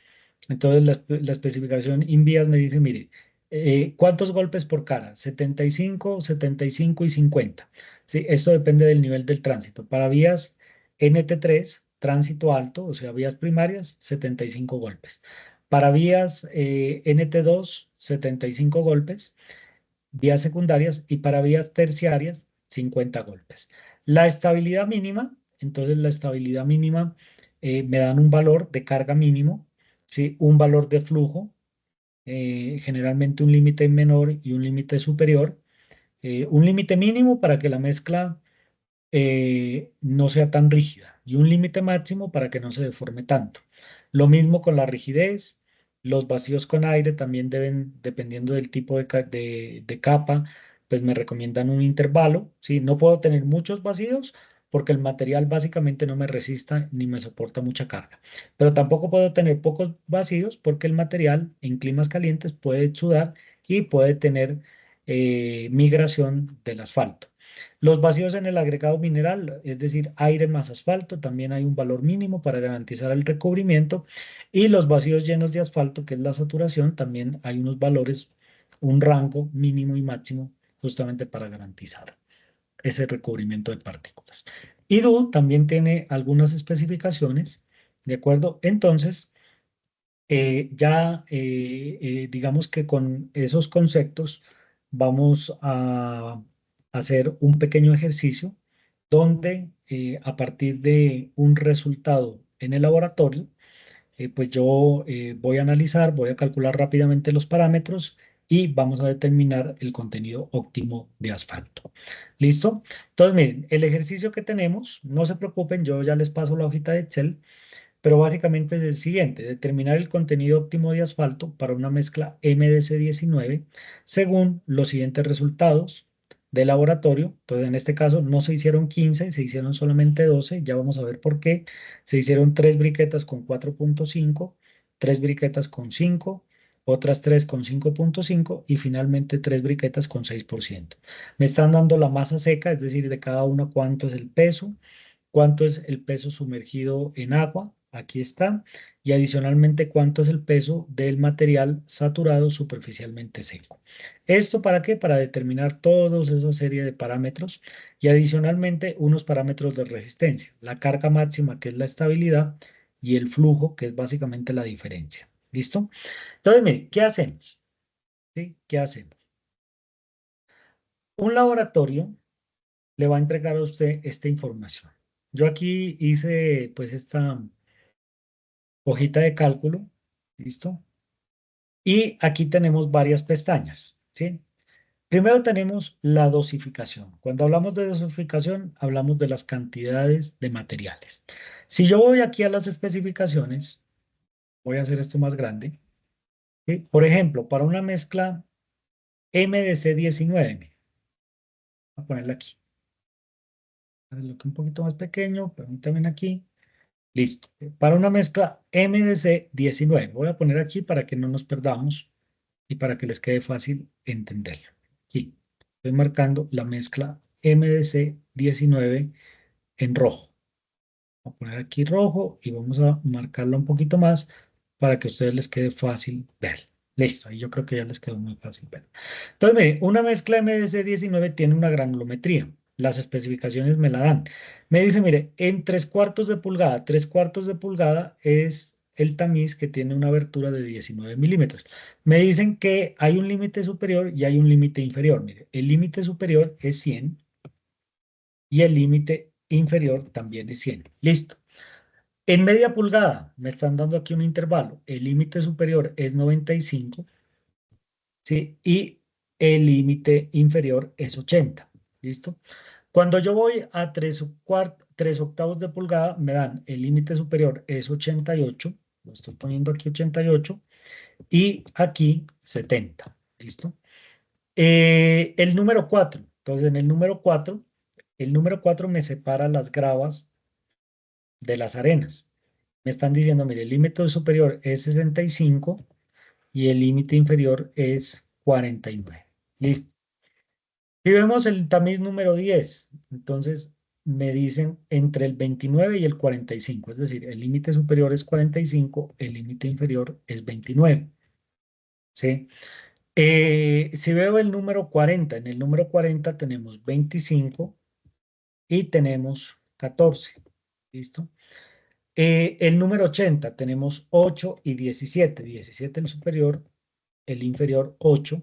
entonces la especificación INVIAS me dice, mire, ¿cuántos golpes por cara? 75, 75 y 50. ¿Sí? Esto depende del nivel del tránsito. Para vías NT3, tránsito alto, o sea, vías primarias, 75 golpes. Para vías NT2, 75 golpes, vías secundarias, y para vías terciarias, 50 golpes. La estabilidad mínima, entonces la estabilidad mínima me dan un valor de carga mínimo, ¿sí? Un valor de flujo, generalmente un límite menor y un límite superior, un límite mínimo para que la mezcla no sea tan rígida, y un límite máximo para que no se deforme tanto. Lo mismo con la rigidez. Los vacíos con aire también deben, dependiendo del tipo de capa, pues me recomiendan un intervalo. ¿Sí? No puedo tener muchos vacíos porque el material básicamente no me resista ni me soporta mucha carga. Pero tampoco puedo tener pocos vacíos porque el material en climas calientes puede sudar y puede tener migración del asfalto. Los vacíos en el agregado mineral, es decir, aire más asfalto, también hay un valor mínimo para garantizar el recubrimiento. Y los vacíos llenos de asfalto, que es la saturación, también hay unos valores, un rango mínimo y máximo, justamente para garantizar ese recubrimiento de partículas. IDU también tiene algunas especificaciones, ¿de acuerdo? Entonces, digamos que con esos conceptos vamos a hacer un pequeño ejercicio donde a partir de un resultado en el laboratorio, pues yo voy a analizar, voy a calcular rápidamente los parámetros y vamos a determinar el contenido óptimo de asfalto. ¿Listo? Entonces, miren, el ejercicio que tenemos, no se preocupen, yo ya les paso la hojita de Excel, pero básicamente es el siguiente: determinar el contenido óptimo de asfalto para una mezcla MDC19 según los siguientes resultados de laboratorio. Entonces, en este caso no se hicieron 15, se hicieron solamente 12, ya vamos a ver por qué. Se hicieron 3 briquetas con 4.5, 3 briquetas con 5, otras 3 con 5.5 y finalmente 3 briquetas con 6%. Me están dando la masa seca, es decir, de cada una cuánto es el peso, cuánto es el peso sumergido en agua, aquí está, y adicionalmente cuánto es el peso del material saturado superficialmente seco. ¿Esto para qué? Para determinar toda esa serie de parámetros y adicionalmente unos parámetros de resistencia, la carga máxima, que es la estabilidad, y el flujo, que es básicamente la diferencia. ¿Listo? Entonces, mire, ¿qué hacemos? ¿Sí? ¿Qué hacemos? Un laboratorio le va a entregar a usted esta información. Yo aquí hice pues esta hojita de cálculo, ¿listo? Y aquí tenemos varias pestañas, ¿sí? Primero tenemos la dosificación. Cuando hablamos de dosificación, hablamos de las cantidades de materiales. Si yo voy aquí a las especificaciones, voy a hacer esto más grande, ¿sí? Por ejemplo, para una mezcla MDC19, voy a ponerla aquí. Lo que un poquito más pequeño, permítanme aquí. Listo. Para una mezcla MDC19, voy a poner aquí para que no nos perdamos y para que les quede fácil entenderlo. Aquí estoy marcando la mezcla MDC19 en rojo. Voy a poner aquí rojo y vamos a marcarlo un poquito más para que a ustedes les quede fácil ver. Listo, y yo creo que ya les quedó muy fácil ver. Entonces, mire, una mezcla MDC19 tiene una granulometría. Las especificaciones me la dan. Me dice, mire, en 3/4 de pulgada, 3/4 de pulgada es el tamiz que tiene una abertura de 19 milímetros. Me dicen que hay un límite superior y hay un límite inferior. Mire, el límite superior es 100 y el límite inferior también es 100. Listo. En media pulgada me están dando aquí un intervalo. El límite superior es 95, ¿sí? Y el límite inferior es 80. ¿Listo? Cuando yo voy a 3 octavos de pulgada, me dan el límite superior es 88. Lo estoy poniendo aquí 88 y aquí 70. ¿Listo? El número 4. Entonces, en el número 4 me separa las gravas de las arenas. Me están diciendo, mire, el límite superior es 65 y el límite inferior es 49. Listo. Si vemos el tamiz número 10, entonces me dicen entre el 29 y el 45, es decir, el límite superior es 45, el límite inferior es 29. ¿Sí? Si veo el número 40, en el número 40 tenemos 25 y tenemos 14. ¿Listo? El número 80 tenemos 8 y 17. 17 el superior, el inferior 8.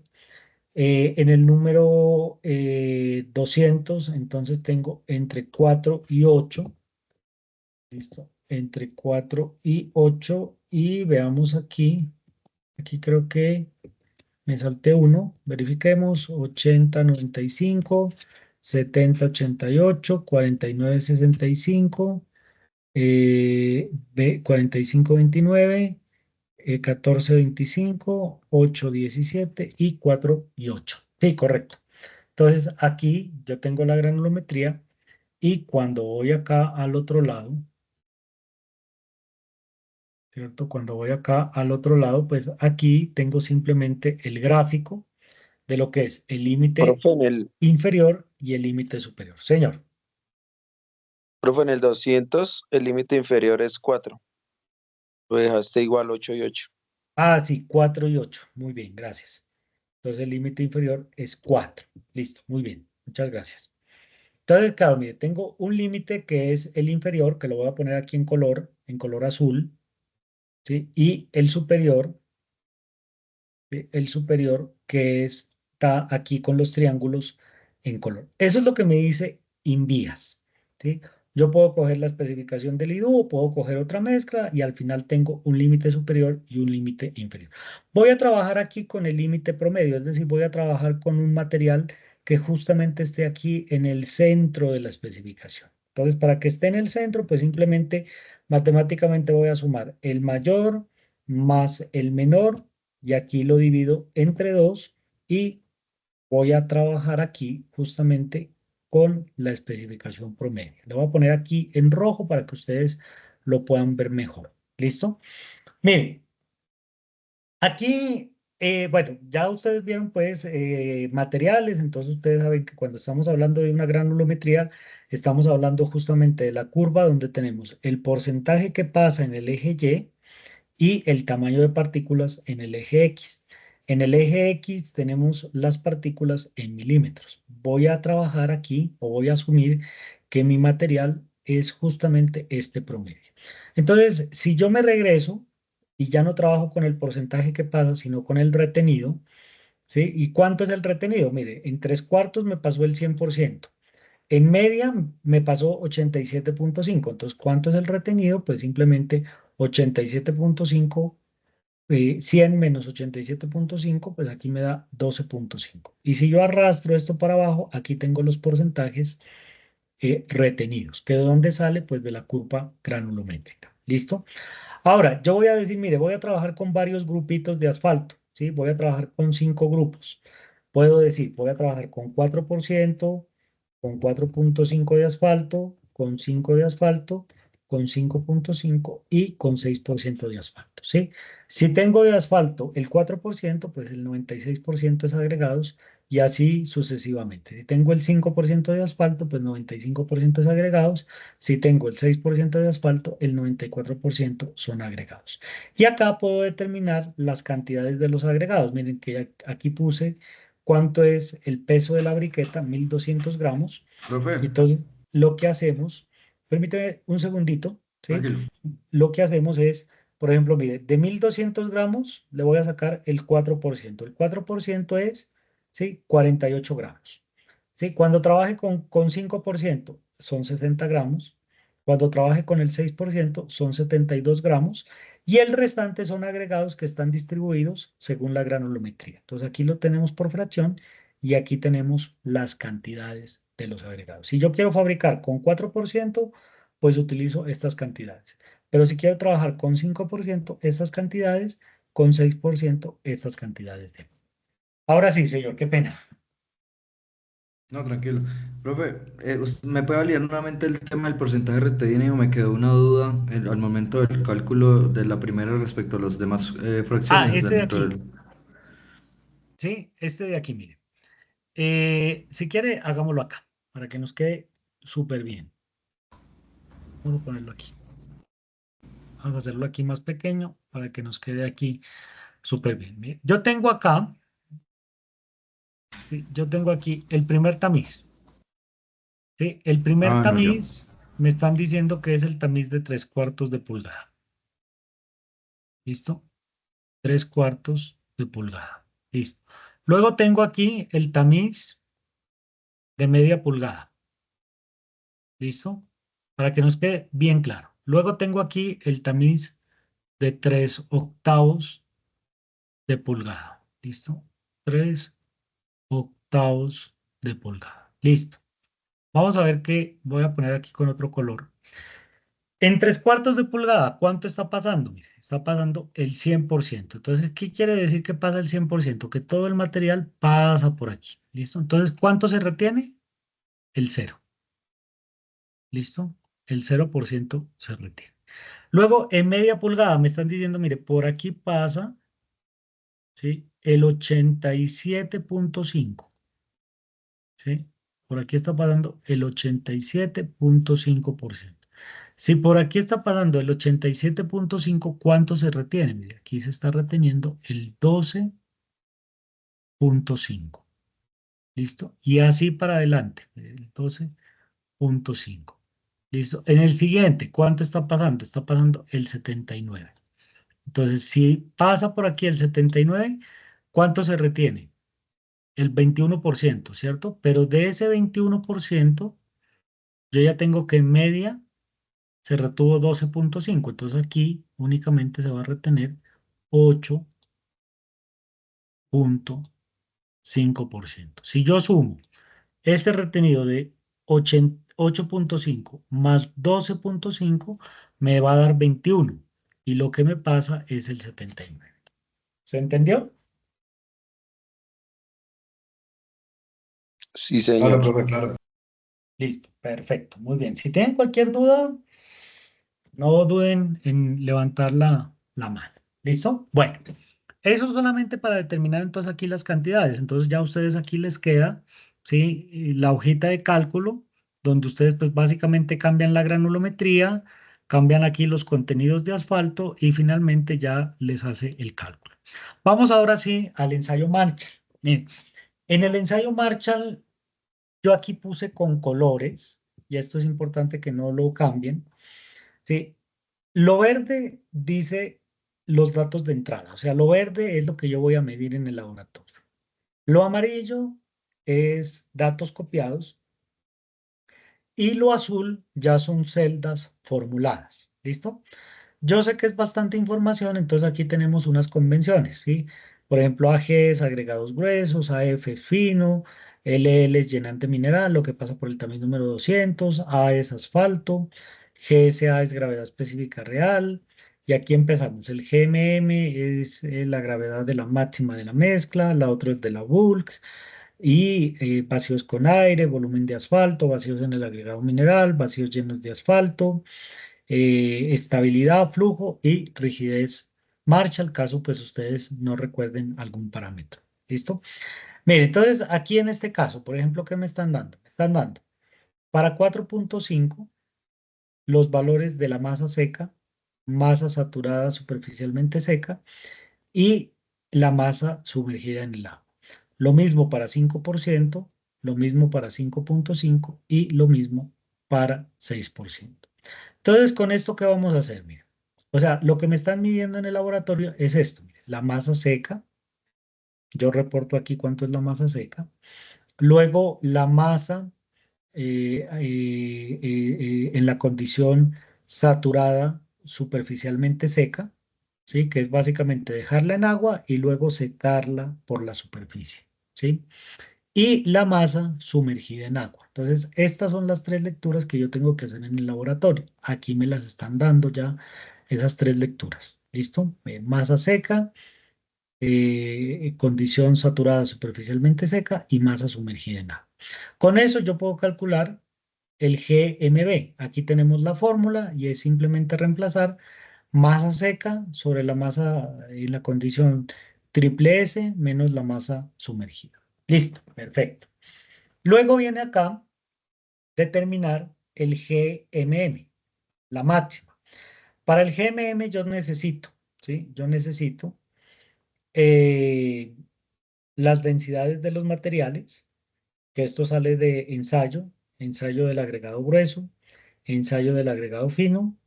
En el número 200, entonces tengo entre 4 y 8. ¿Listo? Entre 4 y 8. Y veamos aquí. Aquí creo que me salté uno. Verifiquemos. 80, 95, 70, 88, 49, 65, 45, 29. 14, 25, 8, 17 y 4 y 8. Sí, correcto. Entonces aquí yo tengo la granulometría y cuando voy acá al otro lado, ¿cierto? Cuando voy acá al otro lado, pues aquí tengo simplemente el gráfico de lo que es el límite Profe, en el, inferior y el límite superior. Señor. profe, en el 200 el límite inferior es 4. Lo dejaste igual 8 y 8. Ah, sí, 4 y 8. Muy bien, gracias. Entonces el límite inferior es 4. Listo, muy bien. Muchas gracias. Entonces, claro, mire, tengo un límite que es el inferior, que lo voy a poner aquí en color azul, ¿sí? Y el superior, ¿sí? El superior que está aquí con los triángulos en color. Eso es lo que me dice Invías, ¿sí? Yo puedo coger la especificación del IDU, puedo coger otra mezcla y al final tengo un límite superior y un límite inferior. Voy a trabajar aquí con el límite promedio, es decir, voy a trabajar con un material que justamente esté aquí en el centro de la especificación. Entonces, para que esté en el centro, pues simplemente matemáticamente voy a sumar el mayor más el menor y aquí lo divido entre 2 y voy a trabajar aquí justamente con la especificación promedio. Le voy a poner aquí en rojo para que ustedes lo puedan ver mejor. ¿Listo? Miren, aquí, bueno, ya ustedes vieron pues materiales, entonces ustedes saben que cuando estamos hablando de una granulometría, estamos hablando justamente de la curva donde tenemos el porcentaje que pasa en el eje Y el tamaño de partículas en el eje X. En el eje X tenemos las partículas en milímetros. Voy a trabajar aquí o voy a asumir que mi material es justamente este promedio. Entonces, si yo me regreso y ya no trabajo con el porcentaje que pasa, sino con el retenido, ¿sí? ¿Y cuánto es el retenido? Mire, en 3/4 me pasó el 100%. En media me pasó 87,5. Entonces, ¿cuánto es el retenido? Pues simplemente 87,5, 100 menos 87,5, pues aquí me da 12,5. Y si yo arrastro esto para abajo, aquí tengo los porcentajes retenidos. ¿Que de dónde sale? Pues de la curva granulométrica. ¿Listo? Ahora, yo voy a decir, mire, voy a trabajar con varios grupitos de asfalto, ¿sí? Voy a trabajar con 5 grupos. Puedo decir, voy a trabajar con 4%, con 4,5 de asfalto, con 5 de asfalto, con 5,5 y con 6% de asfalto, ¿sí? Si tengo de asfalto el 4%, pues el 96% es agregados y así sucesivamente. Si tengo el 5% de asfalto, pues 95% es agregados. Si tengo el 6% de asfalto, el 94% son agregados. Y acá puedo determinar las cantidades de los agregados. Miren que aquí puse cuánto es el peso de la briqueta, 1.200 gramos. Profe, Entonces, lo que hacemos, permíteme un segundito, ¿sí? tranquilo. Lo que hacemos es, por ejemplo, mire, de 1.200 gramos le voy a sacar el 4%. El 4% es, ¿sí? 48 gramos. ¿sí? Cuando trabaje con 5% son 60 gramos, cuando trabaje con el 6% son 72 gramos y el restante son agregados que están distribuidos según la granulometría. Entonces aquí lo tenemos por fracción y aquí tenemos las cantidades de los agregados. Si yo quiero fabricar con 4%, pues utilizo estas cantidades. Pero si quiero trabajar con 5%, estas cantidades, con 6%, estas cantidades de. Ahora sí, señor, qué pena. No, tranquilo. Profe, ¿me puede validar nuevamente el tema del porcentaje retenido? Me quedó una duda al momento del cálculo de la primera respecto a las demás fracciones Este de dentro aquí, del... ¿sí? Este de aquí, mire. Si quiere, hagámoslo acá, para que nos quede súper bien. Vamos a ponerlo aquí. Vamos a hacerlo aquí más pequeño para que nos quede aquí súper bien. Mire, yo tengo acá, ¿sí? Yo tengo aquí el primer tamiz. ¿Sí? El primer Ah, no, ya. tamiz me están diciendo que es el tamiz de 3/4 de pulgada. ¿Listo? 3/4 de pulgada. Listo. Luego tengo aquí el tamiz de media pulgada. ¿Listo? Para que nos quede bien claro. Luego tengo aquí el tamiz de 3/8 de pulgada. ¿Listo? 3/8 de pulgada. Listo. Vamos a ver qué voy a poner aquí con otro color. En 3/4 de pulgada, ¿cuánto está pasando? Mire, está pasando el 100%. Entonces, ¿qué quiere decir que pasa el 100%? Que todo el material pasa por aquí. ¿Listo? Entonces, ¿cuánto se retiene? El 0. ¿Listo? El 0% se retiene. Luego, en media pulgada, me están diciendo, mire, por aquí pasa, ¿sí? El 87.5. ¿Sí? Por aquí está pasando el 87.5%. Si por aquí está pasando el 87.5, ¿cuánto se retiene? Mire, aquí se está reteniendo el 12.5. ¿Listo? Y así para adelante, el 12.5. ¿Listo? En el siguiente, ¿cuánto está pasando? Está pasando el 79. Entonces, si pasa por aquí el 79, ¿cuánto se retiene? El 21%, ¿cierto? Pero de ese 21%, yo ya tengo que en media se retuvo 12.5, entonces aquí únicamente se va a retener 8.5%. Si yo sumo este retenido de 8.5 más 12.5, me va a dar 21 y lo que me pasa es el 79. ¿Se entendió? Sí, Claro, señor. profe, claro. Listo, perfecto, muy bien. Si tienen cualquier duda, no duden en levantar la mano. ¿Listo? Bueno, eso solamente para determinar entonces aquí las cantidades. Entonces ya a ustedes aquí les queda, ¿sí? La hojita de cálculo, donde ustedes pues básicamente cambian la granulometría, cambian aquí los contenidos de asfalto y finalmente ya les hace el cálculo. Vamos ahora sí al ensayo Marshall. Miren, en el ensayo Marshall yo aquí puse con colores, y esto es importante que no lo cambien, ¿sí? Lo verde dice los datos de entrada, o sea, lo verde es lo que yo voy a medir en el laboratorio. Lo amarillo es datos copiados y lo azul ya son celdas formuladas. ¿Listo? Yo sé que es bastante información, entonces aquí tenemos unas convenciones, ¿sí? Por ejemplo, AG es agregados gruesos, AF es fino, LL es llenante mineral, lo que pasa por el tamiz número 200, A es asfalto, GSA es gravedad específica real, y aquí empezamos. El GMM es la gravedad de la máxima de la mezcla, la otra es de la bulk, y vacíos con aire, volumen de asfalto, vacíos en el agregado mineral, vacíos llenos de asfalto, estabilidad, flujo y rigidez Marshall, caso pues ustedes no recuerden algún parámetro. ¿Listo? Mire, entonces aquí en este caso, por ejemplo, ¿qué me están dando? Me están dando para 4.5 los valores de la masa seca, masa saturada superficialmente seca y la masa sumergida en el agua. Lo mismo para 5%, lo mismo para 5.5 y lo mismo para 6%. Entonces, con esto, ¿qué vamos a hacer? Mira, o sea, lo que me están midiendo en el laboratorio es esto, mire, la masa seca. Yo reporto aquí cuánto es la masa seca. Luego la masa en la condición saturada superficialmente seca, ¿sí? Que es básicamente dejarla en agua y luego secarla por la superficie, ¿sí? Y la masa sumergida en agua. Entonces, estas son las tres lecturas que yo tengo que hacer en el laboratorio. Aquí me las están dando ya esas tres lecturas. ¿Listo? Masa seca, condición saturada superficialmente seca y masa sumergida en agua. Con eso yo puedo calcular el GMB. Aquí tenemos la fórmula y es simplemente reemplazar masa seca sobre la masa en la condición triple S menos la masa sumergida. Listo, perfecto. Luego viene acá determinar el GMM, la máxima. Para el GMM yo necesito, ¿sí? Yo necesito eh, las densidades de los materiales, que esto sale de ensayo, ensayo del agregado grueso, ensayo del agregado fino,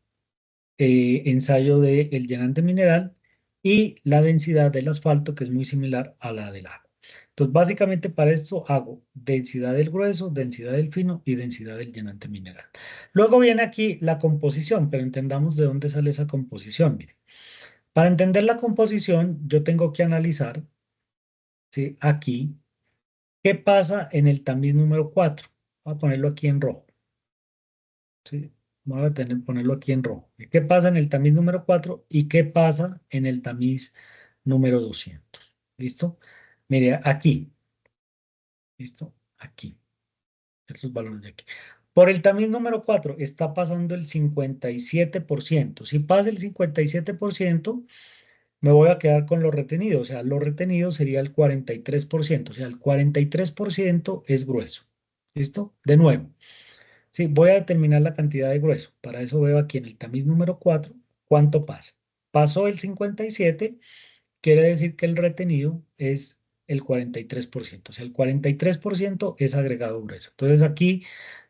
ensayo del llenante mineral y la densidad del asfalto, que es muy similar a la del agua. Entonces, básicamente para esto hago densidad del grueso, densidad del fino y densidad del llenante mineral. Luego viene aquí la composición, pero entendamos de dónde sale esa composición. Mire. Para entender la composición, yo tengo que analizar, ¿sí? Aquí, ¿qué pasa en el tamiz número 4? Voy a ponerlo aquí en rojo. ¿Sí? Voy a ponerlo aquí en rojo. ¿Qué pasa en el tamiz número 4 y qué pasa en el tamiz número 200? ¿Listo? Mire, aquí. ¿Listo? Aquí. Estos valores de aquí. Por el tamiz número 4 está pasando el 57%. Si pasa el 57%, me voy a quedar con lo retenido. O sea, lo retenido sería el 43%. O sea, el 43% es grueso. ¿Listo? De nuevo. Sí, voy a determinar la cantidad de grueso. Para eso veo aquí en el tamiz número 4 cuánto pasa. Pasó el 57, quiere decir que el retenido es el 43%. O sea, el 43% es agregado grueso. Entonces aquí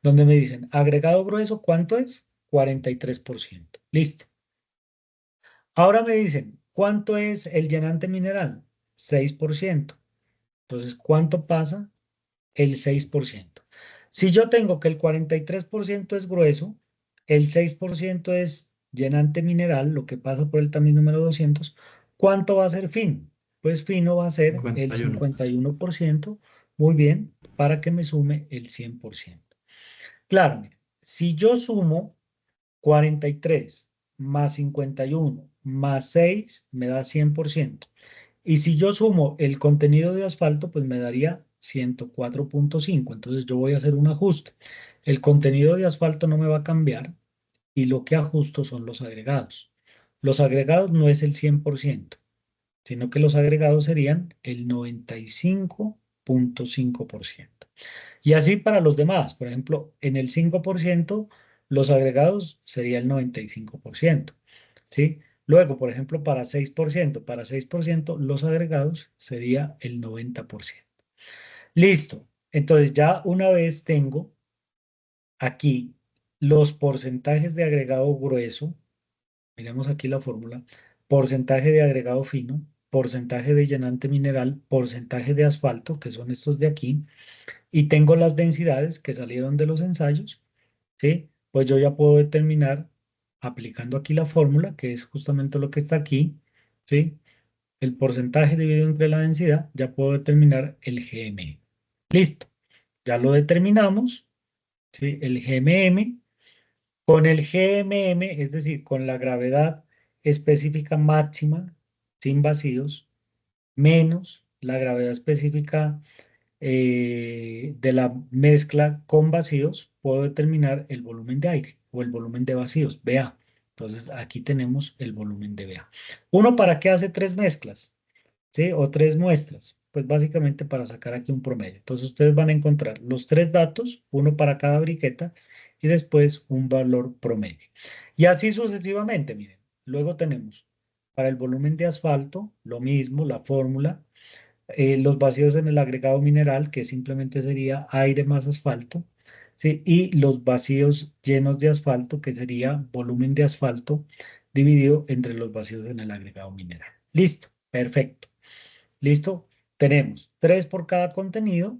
donde me dicen agregado grueso, ¿cuánto es? 43%. Listo. Ahora me dicen, ¿cuánto es el llenante mineral? 6%. Entonces, ¿cuánto pasa? El 6%. Si yo tengo que el 43% es grueso, el 6% es llenante mineral, lo que pasa por el tamiz número 200, ¿cuánto va a ser fino? Pues fino va a ser el 51. 51%, muy bien, para que me sume el 100%. Claro, mire, si yo sumo 43 más 51 más 6, me da 100%. Y si yo sumo el contenido de asfalto, pues me daría 104.5. Entonces yo voy a hacer un ajuste. El contenido de asfalto no me va a cambiar y lo que ajusto son los agregados. Los agregados no es el 100%, sino que los agregados serían el 95.5%. Y así para los demás. Por ejemplo, en el 5%, los agregados sería el 95%. ¿Sí? Luego, por ejemplo, para 6%, los agregados sería el 90%. Listo. Entonces, ya una vez tengo aquí los porcentajes de agregado grueso, miremos aquí la fórmula, porcentaje de agregado fino, porcentaje de llenante mineral, porcentaje de asfalto, que son estos de aquí, y tengo las densidades que salieron de los ensayos, ¿sí? Pues yo ya puedo determinar, aplicando aquí la fórmula, que es justamente lo que está aquí, ¿sí? El porcentaje dividido entre la densidad, ya puedo determinar el GM. Listo, ya lo determinamos, ¿sí? El GMM, con el GMM, es decir, con la gravedad específica máxima, sin vacíos, menos la gravedad específica de la mezcla con vacíos, puedo determinar el volumen de aire o el volumen de vacíos, BA. Entonces, aquí tenemos el volumen de BA. ¿Uno para qué hace tres mezclas? ¿Sí? O tres muestras. Pues básicamente para sacar aquí un promedio. Entonces, ustedes van a encontrar los tres datos, uno para cada briqueta, y después un valor promedio. Y así sucesivamente, miren. Luego tenemos para el volumen de asfalto, lo mismo, la fórmula, los vacíos en el agregado mineral, que simplemente sería aire más asfalto, ¿sí? Y los vacíos llenos de asfalto, que sería volumen de asfalto dividido entre los vacíos en el agregado mineral. Listo, perfecto. Listo, tenemos 3 por cada contenido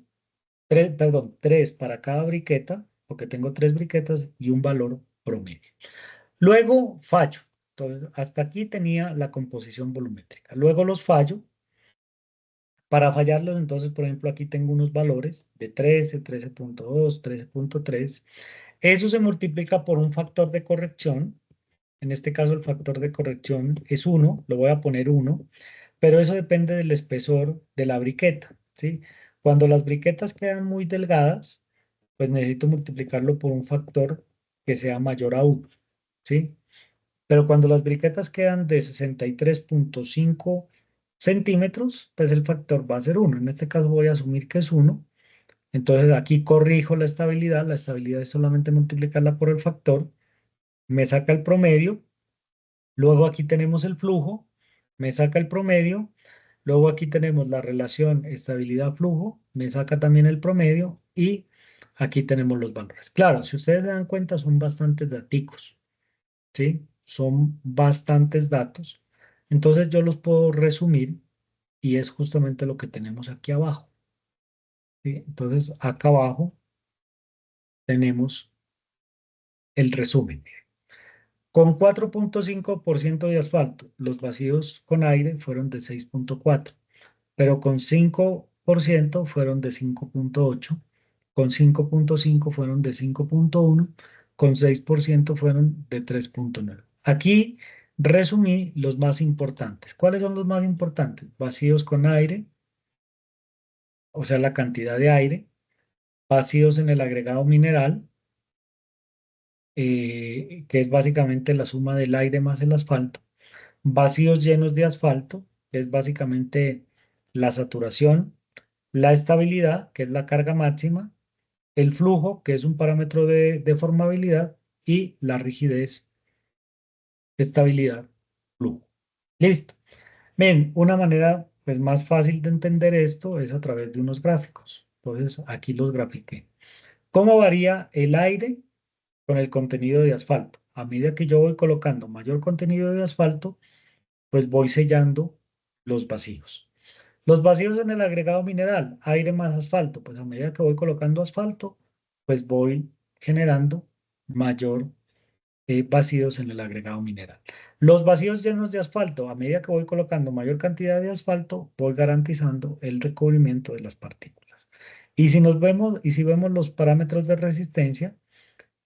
perdón, 3 para cada briqueta, porque tengo 3 briquetas y un valor promedio. Luego fallo. Entonces, hasta aquí tenía la composición volumétrica. Luego los fallo. Para fallarlos, entonces, por ejemplo, aquí tengo unos valores de 13, 13.2, 13.3. Eso se multiplica por un factor de corrección. En este caso, el factor de corrección es 1, lo voy a poner 1, pero eso depende del espesor de la briqueta, ¿sí? Cuando las briquetas quedan muy delgadas, pues necesito multiplicarlo por un factor que sea mayor a 1, ¿sí? Pero cuando las briquetas quedan de 63.5 centímetros, pues el factor va a ser 1. En este caso voy a asumir que es 1. Entonces aquí corrijo la estabilidad. La estabilidad es solamente multiplicarla por el factor. Me saca el promedio. Luego aquí tenemos el flujo. Me saca el promedio. Luego aquí tenemos la relación estabilidad-flujo. Me saca también el promedio. Y aquí tenemos los valores. Claro, si ustedes se dan cuenta, son bastantes daticos, ¿sí? Son bastantes datos. Entonces yo los puedo resumir y es justamente lo que tenemos aquí abajo, ¿sí? Entonces acá abajo tenemos el resumen. Con 4.5% de asfalto, los vacíos con aire fueron de 6.4, pero con 5% fueron de 5.8, con 5.5 fueron de 5.1, con 6% fueron de 3.9. Aquí resumí los más importantes. ¿Cuáles son los más importantes? Vacíos con aire, o sea, la cantidad de aire, vacíos en el agregado mineral, que es básicamente la suma del aire más el asfalto, vacíos llenos de asfalto, que es básicamente la saturación, la estabilidad, que es la carga máxima, el flujo, que es un parámetro de deformabilidad, y la rigidez, estabilidad, flujo. Listo. Bien, una manera pues, más fácil de entender esto es a través de unos gráficos. Entonces, aquí los grafiqué. ¿Cómo varía el aire con el contenido de asfalto? A medida que yo voy colocando mayor contenido de asfalto, pues voy sellando los vacíos. Los vacíos en el agregado mineral, aire más asfalto, pues a medida que voy colocando asfalto, pues voy generando mayor vacíos en el agregado mineral. Los vacíos llenos de asfalto, a medida que voy colocando mayor cantidad de asfalto, voy garantizando el recubrimiento de las partículas. Y si vemos los parámetros de resistencia,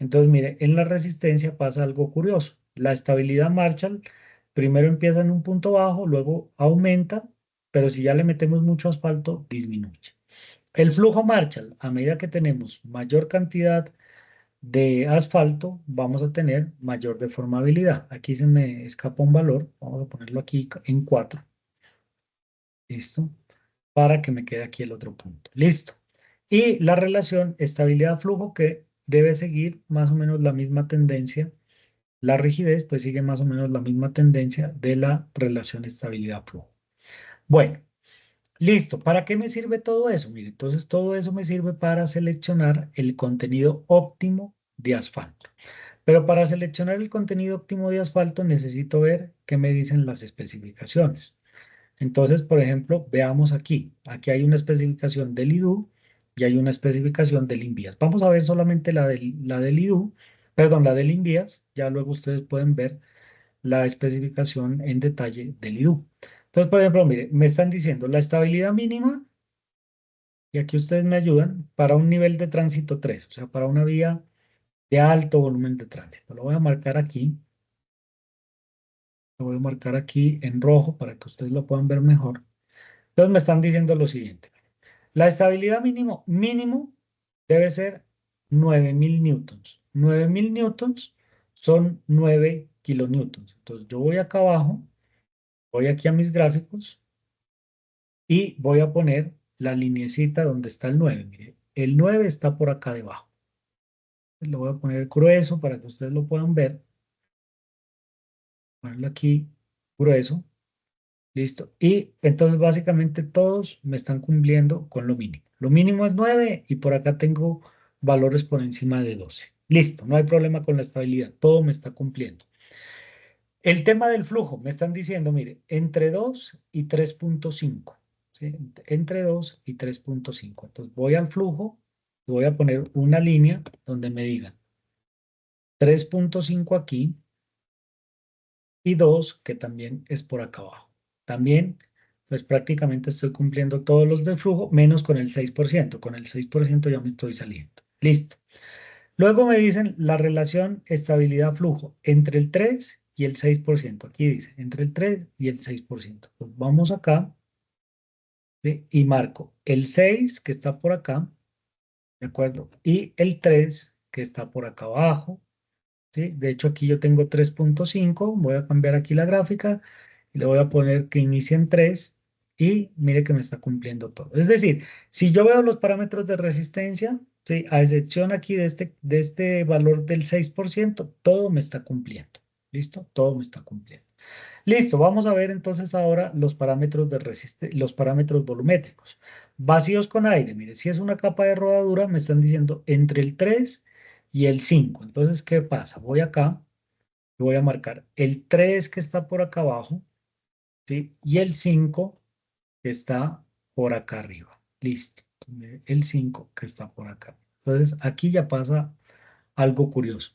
entonces mire, en la resistencia pasa algo curioso. La estabilidad Marshall primero empieza en un punto bajo, luego aumenta, pero si ya le metemos mucho asfalto, disminuye. El flujo Marshall, a medida que tenemos mayor cantidad de asfalto, vamos a tener mayor deformabilidad. Aquí se me escapa un valor, vamos a ponerlo aquí en 4. ¿Listo? Para que me quede aquí el otro punto. Listo. Y la relación estabilidad-flujo que debe seguir más o menos la misma tendencia. La rigidez pues sigue más o menos la misma tendencia de la relación estabilidad-flujo. Bueno, listo. ¿Para qué me sirve todo eso? Mire, entonces todo eso me sirve para seleccionar el contenido óptimo de asfalto. Pero para seleccionar el contenido óptimo de asfalto necesito ver qué me dicen las especificaciones. Entonces, por ejemplo, veamos aquí. Aquí hay una especificación del IDU y hay una especificación del INVIAS. Vamos a ver solamente la del IDU, perdón, la del INVIAS. Ya luego ustedes pueden ver la especificación en detalle del IDU. Entonces, por ejemplo, mire, me están diciendo la estabilidad mínima, y aquí ustedes me ayudan, para un nivel de tránsito 3, o sea, para una vía de alto volumen de tránsito. Lo voy a marcar aquí. Lo voy a marcar aquí en rojo para que ustedes lo puedan ver mejor. Entonces me están diciendo lo siguiente. La estabilidad mínimo debe ser 9000 newtons. 9000 newtons son 9 kilonewtons. Entonces yo voy acá abajo, voy aquí a mis gráficos y voy a poner la linecita donde está el 9. Mire, el 9 está por acá debajo. Lo voy a poner grueso para que ustedes lo puedan ver. Ponerlo aquí grueso. Listo. Y entonces básicamente todos me están cumpliendo con lo mínimo. Lo mínimo es 9 y por acá tengo valores por encima de 12. Listo, no hay problema con la estabilidad. Todo me está cumpliendo. El tema del flujo, me están diciendo, mire, entre 2 y 3.5. ¿Sí? Entre 2 y 3.5. Entonces voy al flujo voy a poner una línea donde me digan 3.5 aquí y 2 que también es por acá abajo. También, pues prácticamente estoy cumpliendo todos los de flujo, menos con el 6%. Con el 6% ya me estoy saliendo. Listo. Luego me dicen la relación estabilidad-flujo entre el 3 y el 6%. Aquí dice, entre el 3 y el 6%. Pues vamos acá, ¿sí? Y marco el 6 que está por acá, ¿de acuerdo? Y el 3 que está por acá abajo, ¿sí? De hecho, aquí yo tengo 3.5. Voy a cambiar aquí la gráfica y le voy a poner que inicie en 3 y mire que me está cumpliendo todo. Es decir, si yo veo los parámetros de resistencia, ¿sí? A excepción aquí de este valor del 6%, todo me está cumpliendo. ¿Listo? Todo me está cumpliendo. Listo, vamos a ver entonces ahora los parámetros los parámetros volumétricos. Vacíos con aire, mire, si es una capa de rodadura, me están diciendo entre el 3 y el 5. Entonces, ¿qué pasa? Voy acá, voy a marcar el 3 que está por acá abajo, ¿sí? Y el 5 que está por acá arriba. Listo. El 5 que está por acá. Entonces, aquí ya pasa algo curioso.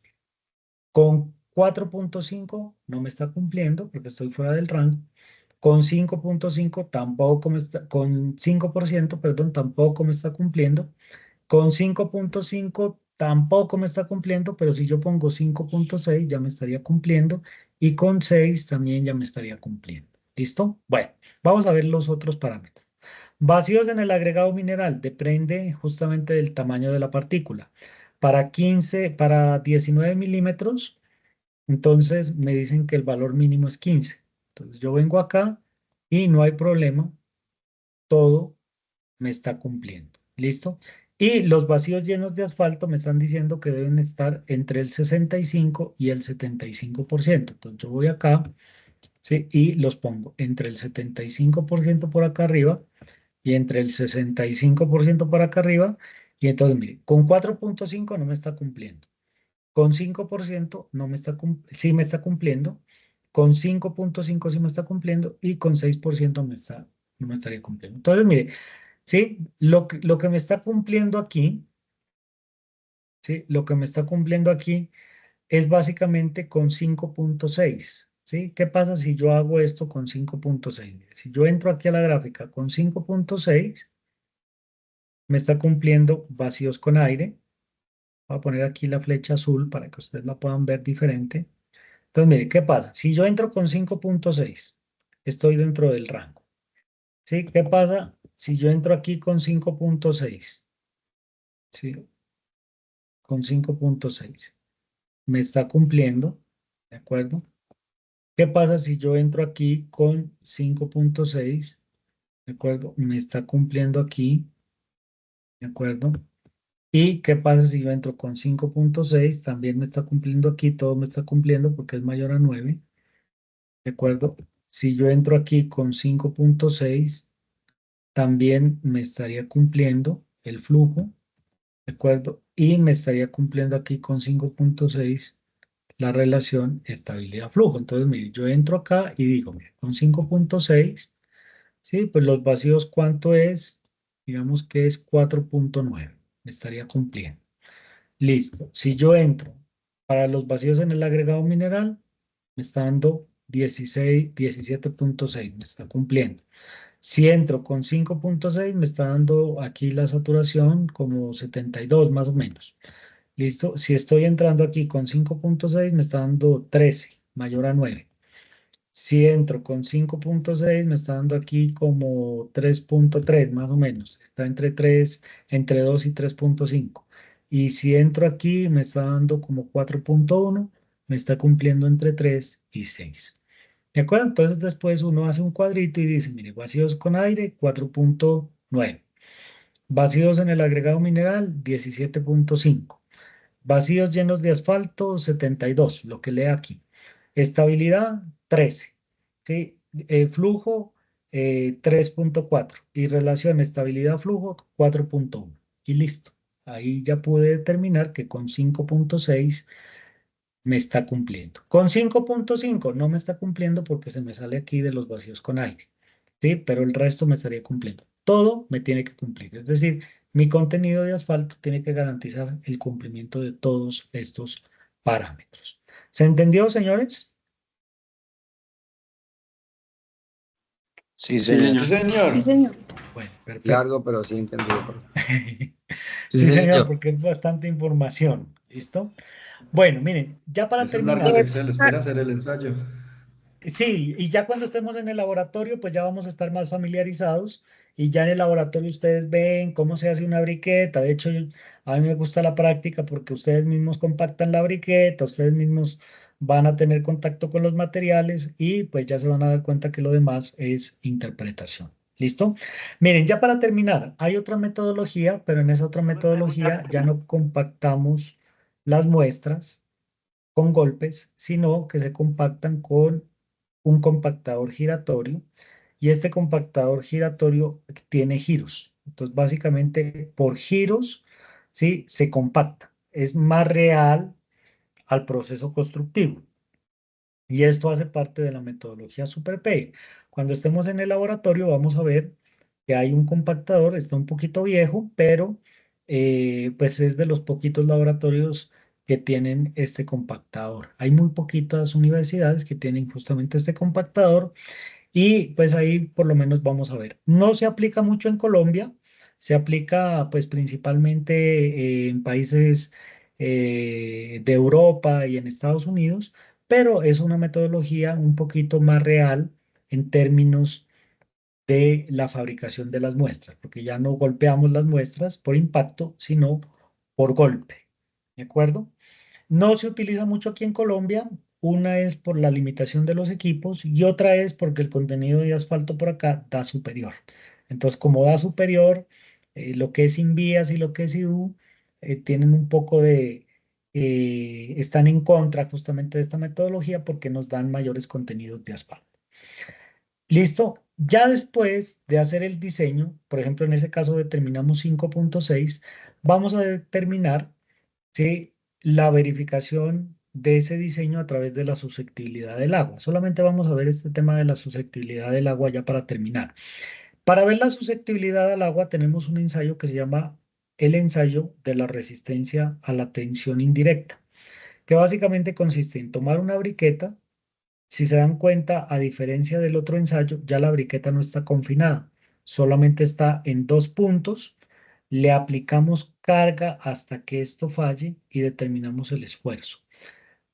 Con 4.5 no me está cumpliendo porque estoy fuera del rango. Con 5.5 tampoco me está, con 5%, perdón, tampoco me está cumpliendo. Con 5.5 tampoco me está cumpliendo, pero si yo pongo 5.6 ya me estaría cumpliendo y con 6 también ya me estaría cumpliendo. ¿Listo? Bueno, vamos a ver los otros parámetros. Vacíos en el agregado mineral depende justamente del tamaño de la partícula. Para 19 milímetros, entonces me dicen que el valor mínimo es 15. Entonces yo vengo acá y no hay problema, todo me está cumpliendo. ¿Listo? Y los vacíos llenos de asfalto me están diciendo que deben estar entre el 65 y el 75%. Entonces yo voy acá, ¿sí? Y los pongo entre el 75% por acá arriba y entre el 65% por acá arriba. Y entonces, mire, con 4.5 no me está cumpliendo. Con 5% no me está sí me está cumpliendo. Con 5.5 sí me está cumpliendo. Y con 6% no me estaría cumpliendo. Entonces, mire, ¿sí? Lo que me está cumpliendo aquí, ¿sí? Lo que me está cumpliendo aquí es básicamente con 5.6, ¿sí? ¿Qué pasa si yo hago esto con 5.6? Si yo entro aquí a la gráfica con 5.6, me está cumpliendo vacíos con aire. Voy a poner aquí la flecha azul para que ustedes la puedan ver diferente. Entonces, mire, ¿qué pasa? Si yo entro con 5.6, estoy dentro del rango. ¿Sí? ¿Qué pasa si yo entro aquí con 5.6? ¿Sí? Con 5.6. Me está cumpliendo, ¿de acuerdo? ¿Qué pasa si yo entro aquí con 5.6? ¿De acuerdo? Me está cumpliendo aquí, ¿de acuerdo? ¿Y qué pasa si yo entro con 5.6? También me está cumpliendo aquí, todo me está cumpliendo porque es mayor a 9. ¿De acuerdo? Si yo entro aquí con 5.6, también me estaría cumpliendo el flujo, ¿de acuerdo? Y me estaría cumpliendo aquí con 5.6 la relación estabilidad-flujo. Entonces, mire, yo entro acá y digo, mire, con 5.6, ¿sí? Pues los vacíos, ¿cuánto es? Digamos que es 4.9. Me estaría cumpliendo. Listo. Si yo entro para los vacíos en el agregado mineral, me está dando 16, 17.6, me está cumpliendo. Si entro con 5.6, me está dando aquí la saturación como 72 más o menos. ¿Listo? Si estoy entrando aquí con 5.6, me está dando 13, mayor a 9. Si entro con 5.6, me está dando aquí como 3.3 más o menos. Está entre 2 y 3.5. Y si entro aquí, me está dando como 4.1, me está cumpliendo entre 3 y 6. ¿De acuerdo? Entonces después uno hace un cuadrito y dice, mire, vacíos con aire, 4.9. Vacíos en el agregado mineral, 17.5. Vacíos llenos de asfalto, 72, lo que lea aquí. Estabilidad, 13. ¿Sí? Flujo, 3.4. Y relación estabilidad-flujo, 4.1. Y listo. Ahí ya pude determinar que con 5.6 me está cumpliendo. Con 5.5 no me está cumpliendo porque se me sale aquí de los vacíos con aire. ¿Sí? Pero el resto me estaría cumpliendo. Todo me tiene que cumplir. Es decir, Mi contenido de asfalto tiene que garantizar el cumplimiento de todos estos parámetros. ¿Se entendió, señores? Sí, Sí, señor. Sí, señor. señor. Sí, señor. Bueno, perfecto. Largo, pero sí entendido, profe. Sí, Sí, señor, señor. porque es bastante información. ¿Listo? Bueno, miren, ya para Eso es largo el terminar, Excel, espera hacer el ensayo. sí, y ya cuando estemos en el laboratorio, pues ya vamos a estar más familiarizados y ya en el laboratorio ustedes ven cómo se hace una briqueta. De hecho, a mí me gusta la práctica porque ustedes mismos compactan la briqueta, ustedes mismos van a tener contacto con los materiales y pues ya se van a dar cuenta que lo demás es interpretación. ¿Listo? Miren, ya para terminar, hay otra metodología, pero en esa otra metodología ya no compactamos las muestras con golpes, sino que se compactan con un compactador giratorio y este compactador giratorio tiene giros. Entonces, básicamente, por giros, ¿sí? Se compacta. Es más real al proceso constructivo. Y esto hace parte de la metodología SuperPay. Cuando estemos en el laboratorio vamos a ver que hay un compactador, está un poquito viejo, pero pues es de los poquitos laboratorios que tienen este compactador. Hay muy poquitas universidades que tienen justamente este compactador y pues ahí por lo menos vamos a ver. No se aplica mucho en Colombia, se aplica pues principalmente en países de Europa y en Estados Unidos, pero es una metodología un poquito más real en términos de la fabricación de las muestras, porque ya no golpeamos las muestras por impacto, sino por golpe. ¿De acuerdo? No se utiliza mucho aquí en Colombia. Una es por la limitación de los equipos y otra es porque el contenido de asfalto por acá da superior. Entonces, como da superior, lo que es Invías y lo que es IDU tienen un poco están en contra justamente de esta metodología porque nos dan mayores contenidos de asfalto. Listo. Ya después de hacer el diseño, por ejemplo, en ese caso determinamos 5.6, vamos a determinar, ¿sí?, la verificación de ese diseño a través de la susceptibilidad del agua. Solamente vamos a ver este tema de la susceptibilidad del agua ya para terminar. Para ver la susceptibilidad al agua tenemos un ensayo que se llama el ensayo de la resistencia a la tensión indirecta, que básicamente consiste en tomar una briqueta. Si se dan cuenta, a diferencia del otro ensayo, ya la briqueta no está confinada, solamente está en dos puntos, le aplicamos carga hasta que esto falle y determinamos el esfuerzo.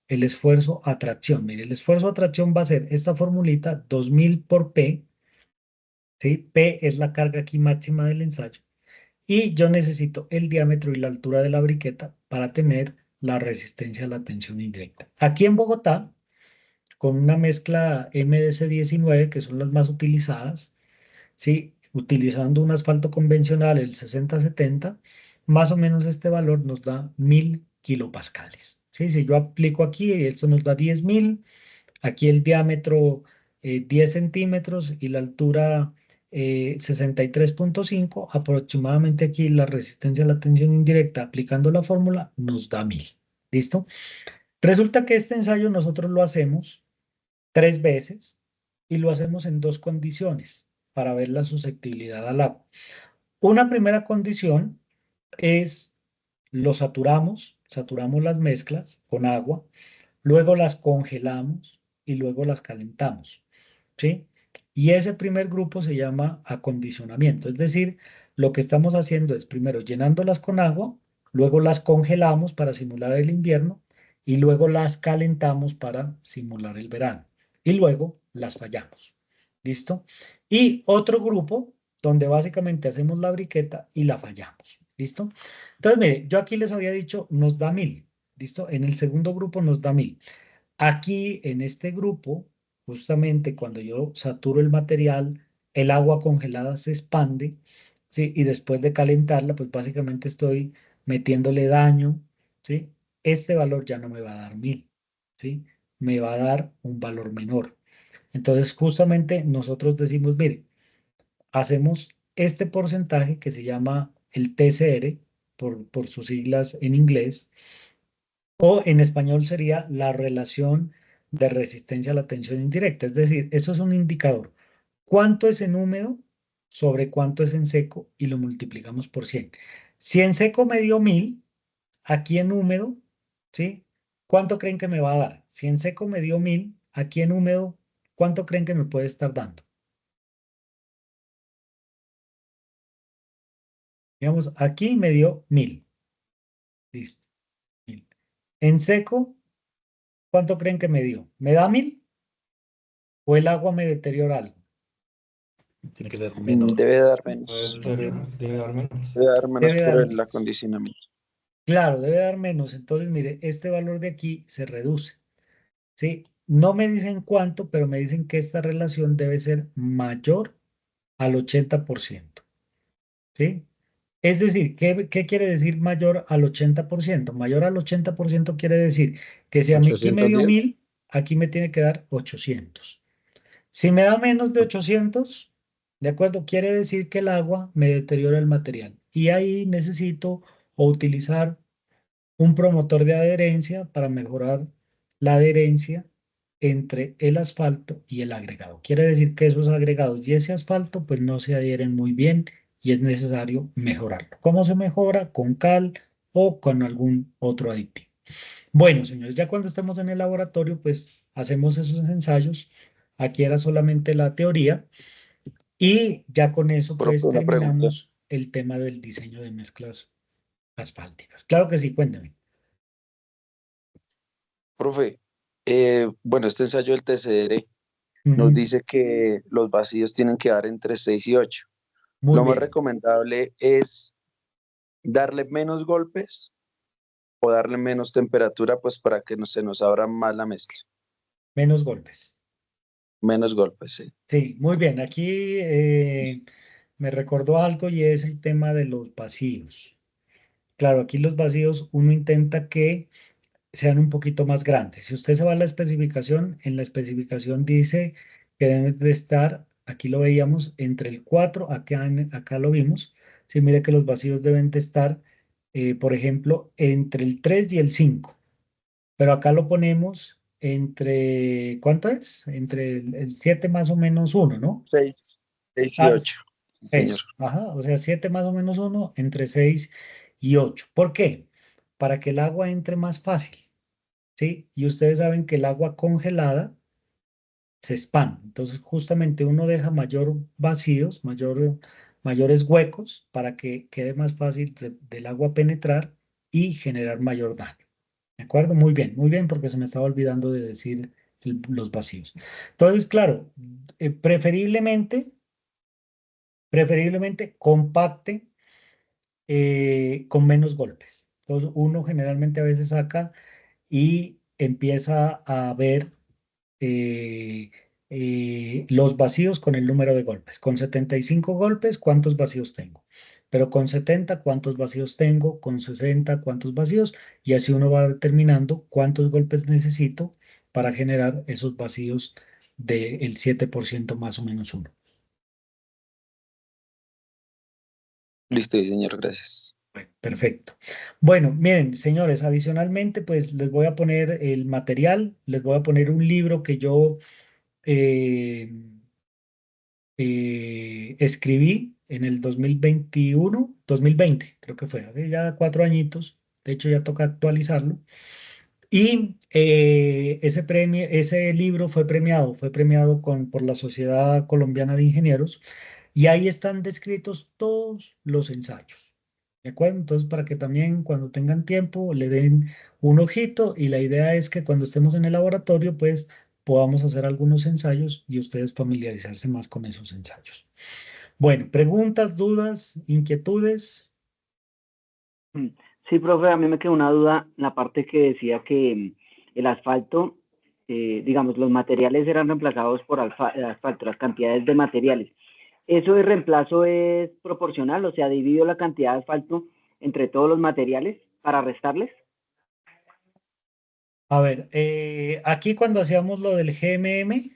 El esfuerzo a tracción. Mire, el esfuerzo a tracción va a ser esta formulita, 2000 por P, ¿sí? P es la carga aquí máxima del ensayo. Y yo necesito el diámetro y la altura de la briqueta para tener la resistencia a la tensión indirecta. Aquí en Bogotá, con una mezcla MDC-19, que son las más utilizadas, ¿sí? Utilizando un asfalto convencional, el 60-70, más o menos este valor nos da 1000 kilopascales. ¿Sí? Si yo aplico aquí, esto nos da 10.000, aquí el diámetro 10 centímetros y la altura 63.5, aproximadamente aquí la resistencia a la tensión indirecta aplicando la fórmula nos da 1000. ¿Listo? Resulta que este ensayo nosotros lo hacemos 3 veces y lo hacemos en dos condiciones para ver la susceptibilidad al agua. Una primera condición es lo saturamos las mezclas con agua, luego las congelamos y luego las calentamos, ¿sí? Y ese primer grupo se llama acondicionamiento, es decir, lo que estamos haciendo es primero llenándolas con agua, luego las congelamos para simular el invierno y luego las calentamos para simular el verano y luego las fallamos. ¿Listo? Y otro grupo donde básicamente hacemos la briqueta y la fallamos. ¿Listo? Entonces, mire, yo aquí les había dicho, nos da 1000. ¿Listo? En el segundo grupo nos da 1000. Aquí, en este grupo, justamente cuando yo saturo el material, el agua congelada se expande, ¿sí? Y después de calentarla, pues básicamente estoy metiéndole daño, ¿sí? Este valor ya no me va a dar 1000, ¿sí? Me va a dar un valor menor. Entonces, justamente nosotros decimos, mire, hacemos este porcentaje que se llama el TCR, por sus siglas en inglés, o en español sería la relación de resistencia a la tensión indirecta. Es decir, eso es un indicador. ¿Cuánto es en húmedo? sobre cuánto es en seco y lo multiplicamos por 100. Si en seco me dio 1000, aquí en húmedo, ¿sí? ¿Cuánto creen que me va a dar? Si en seco me dio 1000, aquí en húmedo, ¿cuánto creen que me puede estar dando? Digamos, aquí me dio 1000. Listo. 1000. En seco, ¿cuánto creen que me dio? ¿Me da 1000? ¿O el agua me deteriora algo? Tiene que ser menor. Debe dar menos. Debe dar menos. Debe dar menos Debe por dar el menos. acondicionamiento. Claro, debe dar menos. Entonces, mire, este valor de aquí se reduce. ¿Sí? No me dicen cuánto, pero me dicen que esta relación debe ser mayor al 80%. ¿Sí? Es decir, ¿qué quiere decir mayor al 80%? Mayor al 80% quiere decir que si a mí aquí me dio 810. 1000, aquí me tiene que dar 800. Si me da menos de 800, ¿de acuerdo? Quiere decir que el agua me deteriora el material. Y ahí necesito o utilizar un promotor de adherencia para mejorar la adherencia entre el asfalto y el agregado. Quiere decir que esos agregados y ese asfalto pues no se adhieren muy bien y es necesario mejorarlo. ¿Cómo se mejora? Con cal o con algún otro aditivo. Bueno, señores, ya cuando estemos en el laboratorio pues hacemos esos ensayos. Aquí era solamente la teoría y ya con eso Profe, pues una pregunta. terminamos el tema del diseño de mezclas asfálticas. Claro que sí, cuéntame. Profe, bueno, este ensayo del TCR nos Ujú. dice que los vacíos tienen que dar entre 6 y 8. Muy Lo más bien, recomendable es darle menos golpes o darle menos temperatura, pues para que no se nos abra más la mezcla. menos golpes. Menos golpes, sí. Sí, muy bien. Aquí me recordó algo y es el tema de los vacíos. Claro, aquí los vacíos uno intenta que sean un poquito más grandes. Si usted se va a la especificación, en la especificación dice que deben de estar, aquí lo veíamos, entre el 4, acá lo vimos. Sí, mire que los vacíos deben de estar, por ejemplo, entre el 3 y el 5. Pero acá lo ponemos entre, ¿cuánto es? Entre el 7 más o menos uno, ¿no? 6 y Ah, 8, señor. eso, ajá, o sea, 7 más o menos uno entre 6 y 8. ¿Por qué? Para que el agua entre más fácil, ¿sí? Y ustedes saben que el agua congelada se expande. Entonces, justamente uno deja mayor vacíos, mayores huecos para que quede más fácil del agua penetrar y generar mayor daño. ¿De acuerdo? Muy bien, porque se me estaba olvidando de decir los vacíos. Entonces, claro, preferiblemente compacte con menos golpes. Entonces, uno generalmente a veces saca y empieza a ver eh, los vacíos con el número de golpes. Con 75 golpes, ¿cuántos vacíos tengo? Pero con 70, ¿cuántos vacíos tengo? Con 60, ¿cuántos vacíos? Y así uno va determinando cuántos golpes necesito para generar esos vacíos del 7% más o menos uno. Listo, sí, señor, gracias. Bueno, perfecto. Bueno, miren, señores, adicionalmente, pues les voy a poner el material, les voy a poner un libro que yo eh, escribí en el 2021, 2020, creo que fue, hace ya 4 añitos, de hecho ya toca actualizarlo. Y ese libro fue premiado por la Sociedad Colombiana de Ingenieros, y ahí están descritos todos los ensayos. ¿De acuerdo? Entonces, para que también cuando tengan tiempo le den un ojito, y la idea es que cuando estemos en el laboratorio, pues podamos hacer algunos ensayos y ustedes familiarizarse más con esos ensayos. Bueno, preguntas, dudas, inquietudes. Mm. Sí, profe, a mí me quedó una duda, la parte que decía que el asfalto, digamos, los materiales eran reemplazados por asfalto, las cantidades de materiales. ¿Eso de reemplazo es proporcional? O sea, ¿divido la cantidad de asfalto entre todos los materiales para restarles? A ver, aquí cuando hacíamos lo del GMM,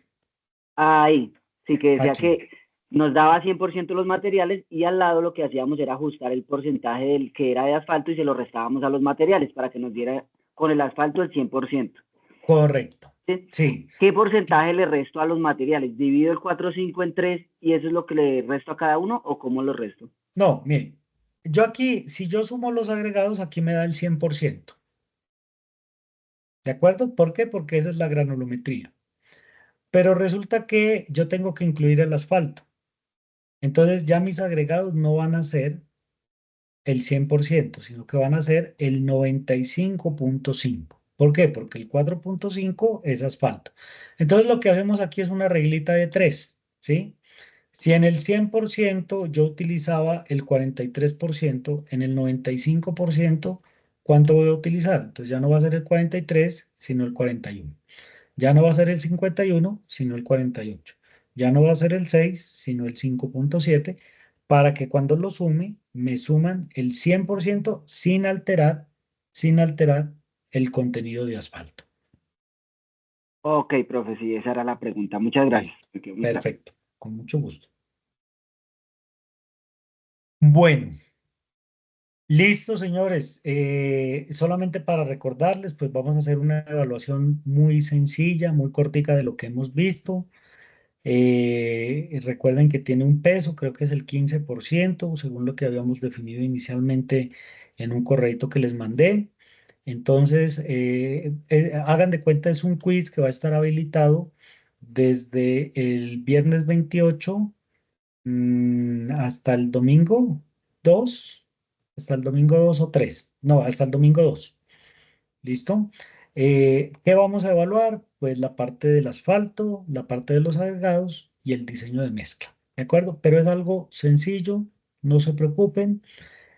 Ahí, sí que decía aquí. que nos daba 100% los materiales y al lado lo que hacíamos era ajustar el porcentaje del que era de asfalto y se lo restábamos a los materiales para que nos diera con el asfalto el 100%. Correcto. Sí, ¿Qué porcentaje le resto a los materiales? ¿Divido el 4,5 en 3 y eso es lo que le resto a cada uno o cómo lo resto? no, mire, yo aquí, si yo sumo los agregados, aquí me da el 100%. ¿De acuerdo? ¿Por qué? Porque esa es la granulometría. Pero resulta que yo tengo que incluir el asfalto. Entonces ya mis agregados no van a ser el 100%, sino que van a ser el 95,5. ¿Por qué? Porque el 4,5 es asfalto. Entonces lo que hacemos aquí es una reglita de 3, ¿sí? Si en el 100% yo utilizaba el 43%, en el 95%, ¿cuánto voy a utilizar? Entonces ya no va a ser el 43, sino el 41. Ya no va a ser el 51, sino el 48. Ya no va a ser el 6, sino el 5,7, para que cuando lo sume, me suman el 100% sin alterar el contenido de asfalto. Ok, profe, sí, esa era la pregunta. Muchas gracias. Listo. Me quedó muy claro. Perfecto. Con mucho gusto. Bueno, listo, señores. Solamente para recordarles, pues vamos a hacer una evaluación muy sencilla, muy cortica de lo que hemos visto. Recuerden que tiene un peso, creo que es el 15%, según lo que habíamos definido inicialmente en un correíto que les mandé. Entonces, hagan de cuenta, es un quiz que va a estar habilitado desde el viernes 28 hasta el domingo 2, hasta el domingo 2 o 3, no, hasta el domingo 2. ¿Listo? ¿Qué vamos a evaluar? Pues la parte del asfalto, la parte de los agregados y el diseño de mezcla. ¿De acuerdo? Pero es algo sencillo, no se preocupen.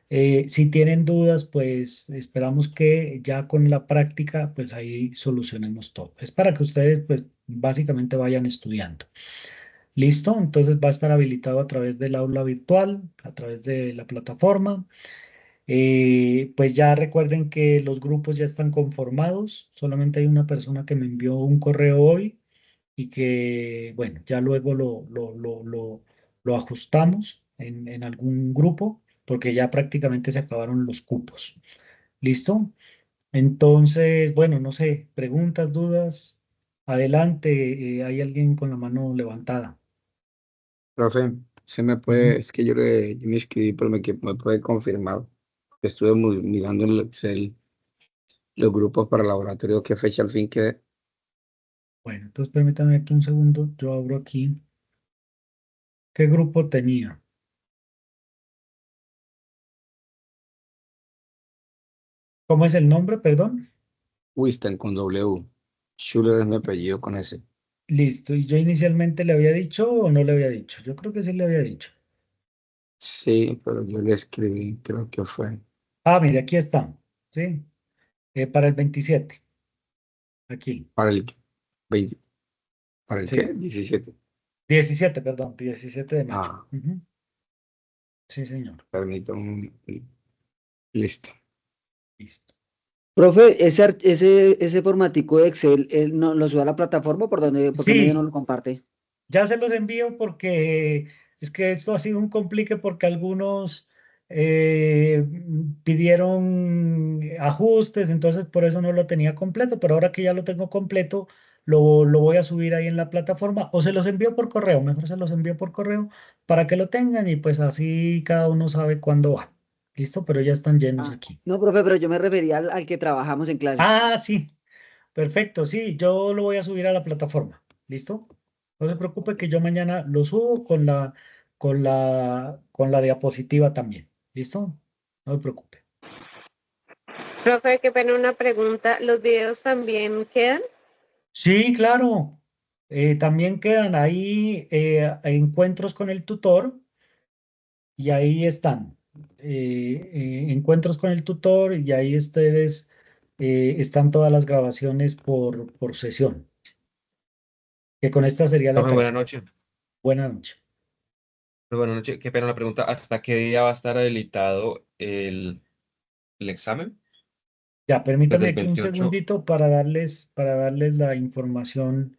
Si tienen dudas, pues esperamos que ya con la práctica, pues ahí solucionemos todo. Es para que ustedes, pues básicamente vayan estudiando. ¿Listo? Entonces va a estar habilitado a través del aula virtual, a través de la plataforma. Pues ya recuerden que los grupos ya están conformados, solamente hay una persona que me envió un correo hoy y que, bueno, ya luego lo ajustamos en algún grupo porque ya prácticamente se acabaron los cupos. ¿Listo? Entonces, bueno, no sé, preguntas, dudas. Adelante, hay alguien con la mano levantada. Profe, se me Ujú. puede, es que yo me inscribí, pero me puede confirmar. Estuve mirando en el Excel los grupos para laboratorio, qué fecha al fin quedé. Bueno, entonces permítame aquí un segundo, yo abro aquí. ¿Qué grupo tenía? ¿Cómo es el nombre, perdón? Wisten con W. Schuller es mi apellido con S. Listo. ¿Y yo inicialmente le había dicho o no le había dicho? Yo creo que sí le había dicho. Sí, pero yo le escribí, creo que fue Ah, mire, aquí está. ¿Sí? Para el 27. Aquí. para el 20, ¿para el qué? Sí. 17. 17, perdón. 17 de mayo. Ah, Ujú. Sí, señor. permítame. Listo. Listo. Profe, ese formatico de Excel, ¿él no lo sube a la plataforma por qué medio no Sí, lo comparte? ya se los envío porque es que esto ha sido un complique porque algunos pidieron ajustes, entonces por eso no lo tenía completo, pero ahora que ya lo tengo completo, lo voy a subir ahí en la plataforma o se los envío por correo, mejor se los envío por correo para que lo tengan y pues así cada uno sabe cuándo va. ¿Listo? Pero ya están llenos Ah, aquí. no, profe, pero yo me refería al que trabajamos en clase. Ah, sí. Perfecto, sí, yo lo voy a subir a la plataforma. ¿Listo? No se preocupe que yo mañana lo subo con la diapositiva también. ¿Listo? No se preocupe. Profe, qué pena una pregunta. ¿Los videos también quedan? Sí, claro. También quedan ahí encuentros con el tutor y ahí están. Encuentros con el tutor y ahí ustedes están todas las grabaciones por sesión, que con esta sería la Profe, buenas tercera. noches. Buenas noches. Buenas noches. Qué pena una pregunta. ¿Hasta qué día va a estar habilitado el examen? Ya, Desde permítame el aquí un 28. segundito para darles la información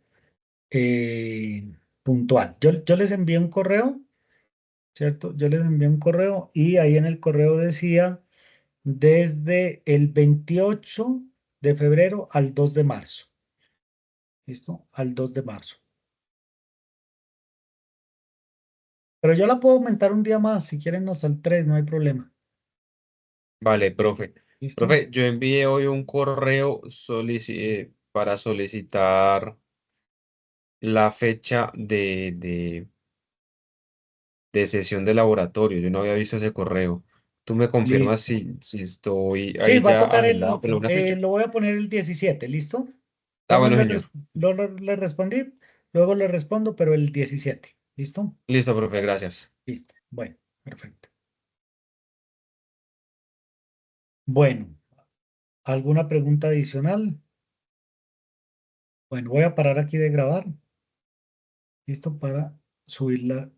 puntual. Yo les envié un correo, ¿cierto? Yo les envié un correo y ahí en el correo decía desde el 28 de febrero al 2 de marzo. ¿listo? Al 2 de marzo. Pero yo la puedo aumentar un día más, si quieren hasta el 3, no hay problema. Vale, profe. ¿Listo? Profe, yo envié hoy un correo para solicitar la fecha de sesión de laboratorio. Yo no había visto ese correo. ¿Tú me confirmas Listo. si estoy Sí, ahí va a ya tocar agendado por una fecha? lo voy a poner el 17, ¿listo? Ah, Todavía bueno, no señor. le respondí, luego le respondo, pero el 17, ¿listo? Listo, profe, gracias. Listo, bueno, perfecto. Bueno, ¿alguna pregunta adicional? Bueno, voy a parar aquí de grabar, ¿listo? Para subir la